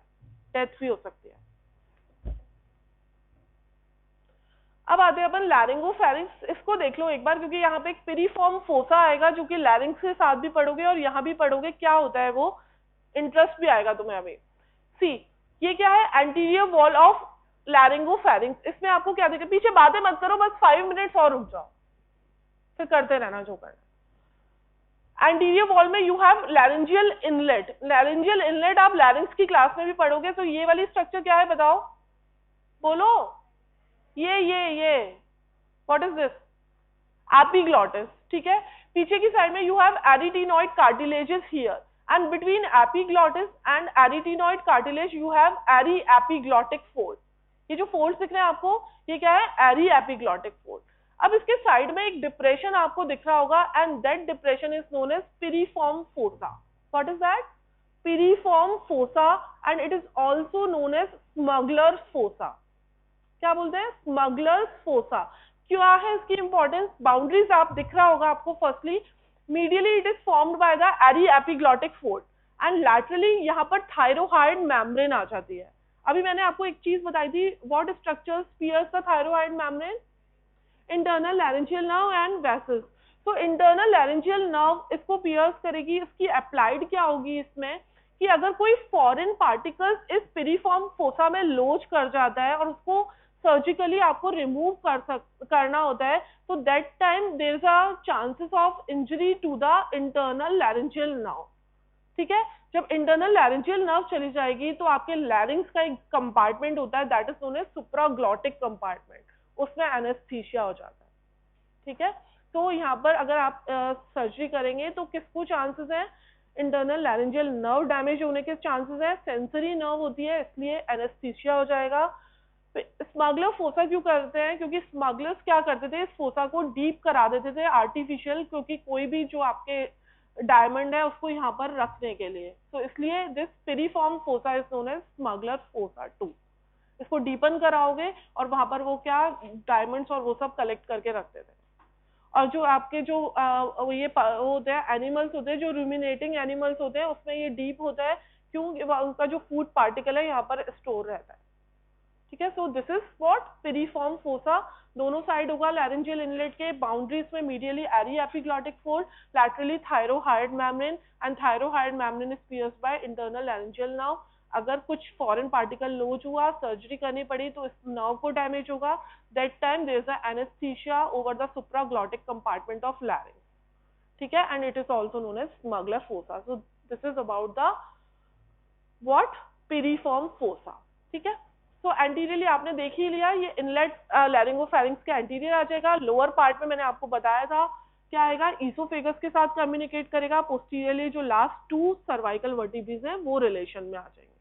Speaker 1: डेथ भी हो सकती है। अब आते हैं अपन लैरिंगोफेरिंक्स, इसको देख लो एक बार, क्योंकि यहाँ पे एक पिरिफॉर्म फोसा आएगा जो कि लैरिंक्स के साथ भी पढ़ोगे और यहाँ भी पढ़ोगे, क्या होता है वो इंटरेस्ट भी आएगा तुम्हें अभी। सी ये क्या है, एंटीरियर वॉल ऑफ लैरिंगोफैरिंक्स। इसमें आपको क्या दिखे, पीछे बातें मत करो, बस 5 मिनट्स और रुक जाओ, फिर करते रहना जो करना। एंटीरियर वॉल में you have laryngeal inlet. Laryngeal inlet आप लैरिंग्स की क्लास में भी पढ़ोगे। तो ये वाली स्ट्रक्चर क्या है बताओ, बोलो, ये व्हाट इज दिस, एपिग्लॉटिस, ठीक है। पीछे की साइड में you have arytenoid cartilages here, and between epiglottis and arytenoid cartilage you have aryepiglottic fold. ये जो फोल्ड दिख रहे हैं आपको, ये क्या है, एरी एपिग्लॉटिक फोल्ड। अब इसके साइड में एक डिप्रेशन आपको दिख रहा होगा, and that depression is known as piriform fossa. What is that, piriform fossa, and it is also known as smuggler's fossa. क्या बोलते हैं, स्मगलर्स फोसा। क्या है इसकी इंपॉर्टेंस, बाउंड्रीज आप दिख रहा होगा आपको, firstly medially it is formed by the aryepiglottic fold, and laterally यहाँ पर थायरोहाइड मेम्ब्रेन आ जाती है। अभी मैंने आपको एक चीज बताई थी, what structures pierce the thyrohyoid membrane, internal laryngeal nerve and vessels. तो इंटरनल लैरेंजियल नर्व इसको पियर्स करेगी। इसकी अप्लाइड क्या होगी इसमें, कि अगर कोई फॉरेन पार्टिकल्स इस पिरिफॉर्म फोसा में लॉज कर जाता है और उसको सर्जिकली आपको रिमूव करना होता है, तो that time there is a chances of injury to the internal laryngeal nerve, ठीक है। जब इंटरनल लैरेंजियल नर्व चली जाएगी तो आपके लैरिंग्स का एक कंपार्टमेंट होता है, that is known as supraglottic compartment, उसमें एनेस्थीसिया हो जाता है, ठीक है। तो यहाँ पर अगर आप सर्जरी करेंगे तो किसको चांसेस है, इंटरनल लैरेंजियल नर्व डैमेज होने के चांसेस है, सेंसरी नर्व होती है इसलिए एनेस्थीसिया हो जाएगा। स्मगलर फोसा क्यों करते हैं, क्योंकि स्मगलर्स क्या करते थे, इस फोसा को डीप करा देते थे आर्टिफिशियल, क्योंकि कोई भी जो आपके डायमंड है उसको यहाँ पर रखने के लिए। तो इसलिए this piriform fossa is known as smuggler fossa 2। इसको डीपन कराओगे और वहां पर वो क्या डायमंड्स और वो सब कलेक्ट करके रखते थे। और जो आपके जो ये होते हैं एनिमल्स होते हैं, जो रूमिनेटिंग एनिमल्स होते हैं, उसमें ये डीप होता है, क्यों, उनका जो फूड पार्टिकल है यहाँ पर स्टोर रहता है, ठीक है। So this is what piriform fossa. दोनों साइड होगा लैरेंजियल इनलेट के, बाउंड्रीज में medially aryepiglottic fold, laterally thyrohyoid membrane, and thyrohyoid membrane is pierced by internal laryngeal nerve. अगर कुछ फॉरेन पार्टिकल लॉज हुआ, सर्जरी करनी पड़ी, तो इस नर्व को डैमेज होगा, that time there is a anaesthesia over the supraglottic compartment of larynx, ठीक है, and it is also known as smuggler fossa. So this is about the what, piriform fossa, ठीक है। तो एंटीरियरली आपने देख ही लिया, ये इनलेट लैरिंगोफैरिंक्स के एंटीरियर आ जाएगा। लोअर पार्ट में मैंने आपको बताया था क्या आएगा, ईसोफेगस के साथ कम्युनिकेट करेगा। पोस्टीरियरली जो लास्ट 2 सर्वाइकल वर्टिब्रेज हैं वो रिलेशन में आ जाएंगे,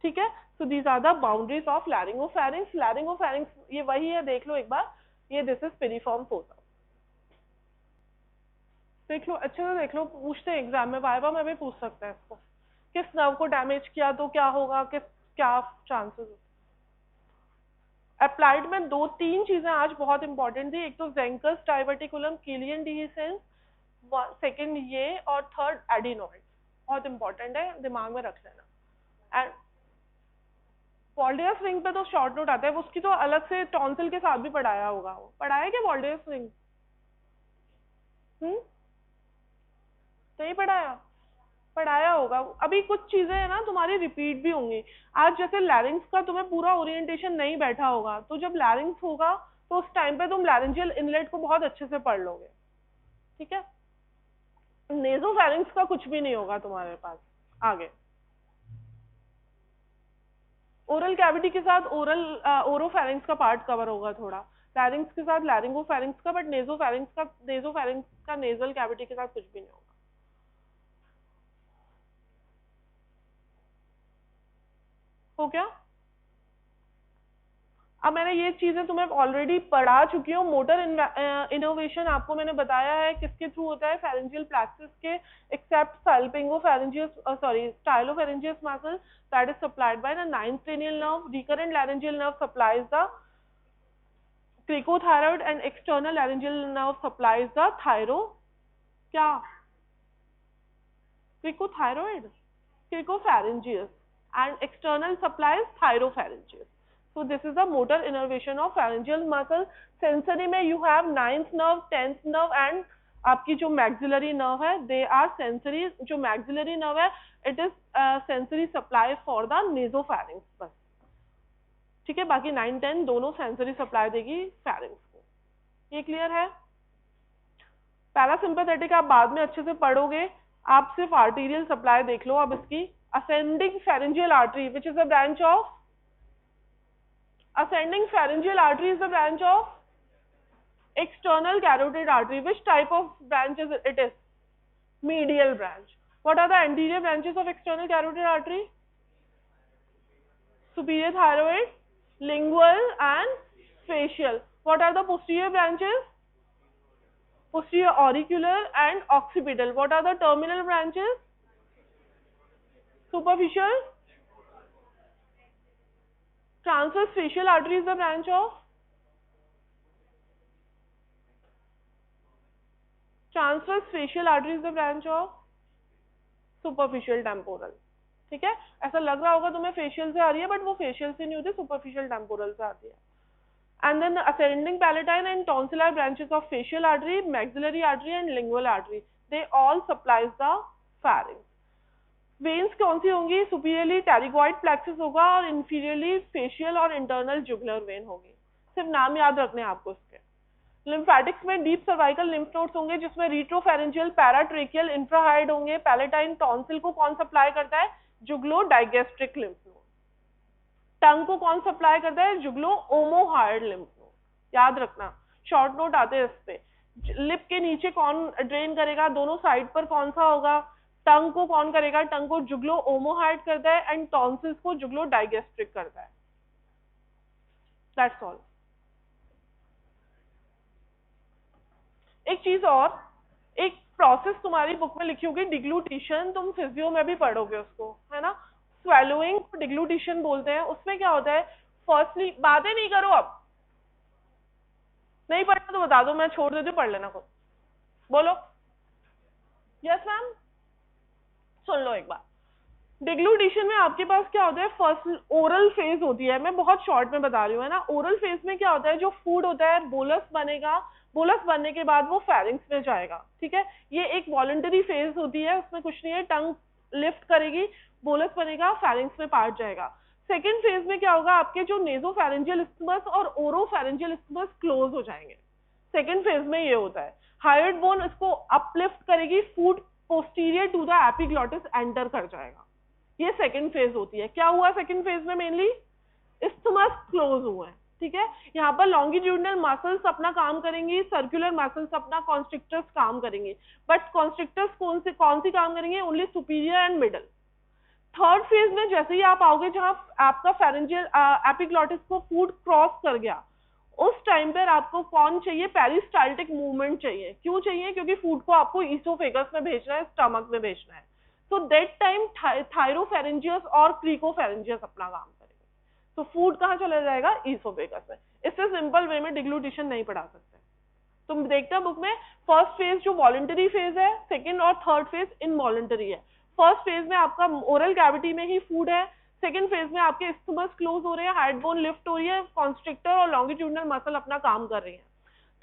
Speaker 1: ठीक है। So these are the boundaries of laryngopharynx. Laryngopharynx ये वही है, देख लो एक बार, ये दिस इज पिरिफॉर्म फोसा, देख लो अच्छे से देख लो, पूछते हैं एग्जाम में, वाइवा में भी पूछ सकते हैं इसको, किस नर्व को डैमेज किया तो क्या होगा, क्या चांसेस। अप्लाइड में 2-3 चीजें आज बहुत इंपॉर्टेंट थी, एक तो ज़ेंकस डाइवर्टिकुलम किलियन डिहिसेंस, सेकंड ये, और थर्ड एडिनॉइड, बहुत इंपॉर्टेंट है, दिमाग में रख लेना। एंड वॉल्डेयर्स रिंग पे तो शॉर्ट नोट आता है, उसकी तो अलग से टॉन्सिल के साथ भी पढ़ाया होगा, वो पढ़ाया क्या वॉल्डेयर्स रिंग, नहीं पढ़ाया होगा। अभी कुछ चीजें है ना तुम्हारी रिपीट भी होंगी। आज जैसे लैरिंग्स का तुम्हें पूरा ओरिएंटेशन नहीं बैठा होगा, तो जब लैरिंग्स होगा तो उस टाइम पे तुम लैरेंजियल इनलेट को बहुत अच्छे से पढ़ लोगे, ठीक है। नेजोफैरिंक्स का कुछ भी नहीं होगा तुम्हारे पास आगे। ओरल कैविटी के साथ ओरोफैरिंक्स का पार्ट कवर होगा थोड़ा, लैरिंग्स के साथ लैरिंगोफैरिंक्स का, बट नेजोफैरिंक्स का नेजल कैविटी के साथ कुछ भी नहीं होगा। हो गया। अब मैंने ये चीजें तुम्हें ऑलरेडी पढ़ा चुकी हूँ। मोटर इनोवेशन आपको मैंने बताया है किसके थ्रू होता है, फेरेंजियल प्लेक्सस के, except stylopharyngeus muscle that is supplied by the 9th cranial nerve. Recurrent laryngeal nerve supplies the cricothyroid and external laryngeal nerve supplies the cricopharyngeus and external supplies thyropharyngeus. So this is the motor innervation of pharyngeal muscle. Sensory में you have 9th nerve, 10th nerve and आपकी जो maxillary nerve है they are sensory, जो maxillary nerve है it is sensory supply for the nasopharynx बस, ठीक है। बाकी 9-10 दोनों सेंसरी सप्लाई देगी फैरिंक्स को। ये क्लियर है? पैरासिम्पैथेटिक आप बाद में अच्छे से पढ़ोगे, आप सिर्फ आर्टीरियल सप्लाई देख लो अब इसकी। Ascending pharyngeal artery which is a branch of, ascending pharyngeal artery is the branch of external carotid artery. Which type of branch is it? It is medial branch. What are the anterior branches of external carotid artery? Superior thyroid, lingual and facial. What are the posterior branches? Posterior auricular and occipital. What are the terminal branches? Superficial. Transverse facial artery is the branch of, transverse facial artery is the branch of superficial temporal, ठीक है। ऐसा लग रहा होगा तुम्हें facial से आ रही है, बट वो फेशियल से नहीं होती, सुपरफिशियल टेम्पोरल से आती है। And then the ascending palatine and tonsillar branches of facial artery, maxillary artery and lingual artery, they all supplies the pharynx. Veins कौन सी होंगी? सुपीरियरली टेरिगॉइड प्लेक्सस होगा और इंफीरियरली फेशियल और इंटरनल जुगुलर वेन होगी। सिर्फ नाम याद रखने हैं आपको इसके। लिम्फेटिक्स में डीप सर्वाइकल लिम्फ नोड्स होंगे जिसमें रिट्रोफेरेंजियल, पैराट्रेकियल, इंफ्राहाइड होंगे। पैलेटाइन टॉन्सिल को कौन सप्लाई करता है? जुगलो डाइगेस्ट्रिक लिम्फ नोड। टंग को कौन सप्लाई करता है? जुगलो ओमोहाइड लिम्फ नोड। याद रखना, शॉर्ट नोट आते हैं इस पे। लिप के नीचे कौन ड्रेन करेगा? दोनों साइड पर कौन सा होगा? टंग को कौन करेगा? टंग को जुगलो ओमोहाइड करता है एंड टॉन्सिल्स को जुगलो डाइगेस्ट्रिक करता है। That's all. एक चीज और, एक प्रोसेस तुम्हारी बुक में लिखी होगी डिग्लूटिशन, तुम फिजियो में भी पढ़ोगे उसको, है ना। स्वेलोइंग को डिग्लूटिशन बोलते हैं। उसमें क्या होता है? फर्स्टली, बातें नहीं करो, अब नहीं पढ़ना तो बता दो, मैं छोड़ देती हूँ, पढ़ लेना खुद। बोलो। यस मैम, सुन लो एक बार। डिग्लूटिशन में आपके पास क्या होता है? फर्स्ट ओरल फेज होती है, मैं बहुत शॉर्ट में बता रही हूँ, है ना। ओरल फेज में क्या होता है? जो फूड होता है बोलस बनेगा, बोलस बनने के बाद वो फेरिंक्स में जाएगा, ठीक है। ये एक वॉलंटरी फेज होती है, उसमें कुछ नहीं है, टंग लिफ्ट करेगी, बोलस बनेगा, फेरिंक्स में पार्ट जाएगा। सेकेंड फेज में क्या होगा? आपके जो नेजोफेरेंजियल इस्थमस और ओरोफेरेंजियल इस्थमस क्लोज हो जाएंगे। सेकेंड फेज में ये होता है। हायोइड बोन इसको अपलिफ्ट करेगी, food posterior to the epiglottis enter कर जाएगा। ये सेकंड फेज होती है। क्या हुआ सेकंड फेज में? मेनली इस्थमस क्लोज हुआ है, ठीक है। यहाँ पर लॉन्गिट्यूडिनल मसल्स अपना काम करेंगी, सर्कुलर मसल्स अपना, कॉन्स्ट्रिक्टर्स काम करेंगे, बट कॉन्स्ट्रिक्टर्स कौन सी काम करेंगे? Only superior and middle. Third phase में जैसे ही आप आओगे जहां आपका फेरेंजियल एपिग्लॉटिस को फूड क्रॉस कर गया, उस टाइम पर आपको कौन चाहिए? पेरिस्टाल्टिक मूवमेंट चाहिए। क्यों चाहिए? क्योंकि फूड को आपको ईसोफेगस में भेजना है, स्टमक में भेजना है। तो दैट टाइम थायरोफेरेंजियस और क्रीकोफेरेंजियस अपना काम करेंगे, तो फूड कहाँ चला जाएगा? ईसोफेगस में। इससे सिंपल वे में डिग्लूटिशन नहीं पढ़ा सकते। तुम देखते हैं बुक में, फर्स्ट फेज जो वॉलंटरी फेज है, सेकेंड और थर्ड फेज इनवॉलंटरी है। फर्स्ट फेज में आपका ओरल कैविटी में ही फूड है, सेकेंड फेज में आपके इस्थमस क्लोज हो रहे हैं, हाइड बोन लिफ्ट हो रही है, कॉन्स्ट्रिक्टर और लॉन्गिट्यूडिनल मसल अपना काम कर रही है।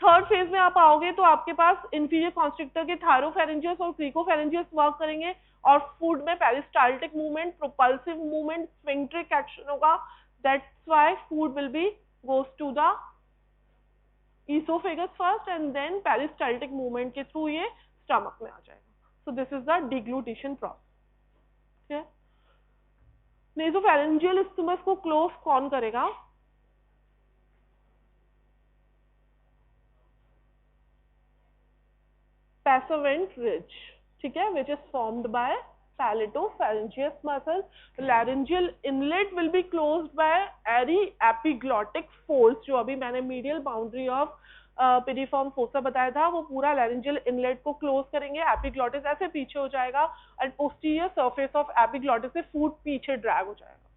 Speaker 1: थर्ड फेज में आप आओगे तो आपके पास इंफीरियर कॉन्स्ट्रिक्टर के थायरोफेरेंजियस और क्रीकोफेरेंजियस वर्क करेंगे और फूड में peristaltic movement, propulsive movement, sphincteric action होगा। That's why food will be goes to the esophagus first and then peristaltic movement के थ्रू ये स्टमक में आ जाएगा। So this is the deglutition process, ठीक है। नेसोफेरेंजियल स्टमक को क्लोज कौन करेगा? passavant ridge, ठीक है, which is formed by palatopharyngeus muscle. Laryngeal inlet will be closed by airy epiglottic folds, जो अभी मैंने medial boundary of piriform fossa बताया था, वो पूरा laryngeal inlet को क्लोज करेंगे। एपिग्लॉटिस ऐसे पीछे हो जाएगा और posterior surface of epiglottis से फूड पीछे ड्रैग हो जाएगा,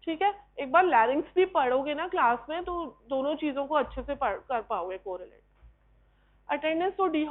Speaker 1: ठीक है। एक बार लैरिंग्स भी पढ़ोगे ना क्लास में तो दोनों चीजों को अच्छे से कर पाओगे कोरिलेट। अटेंडेंस तो डी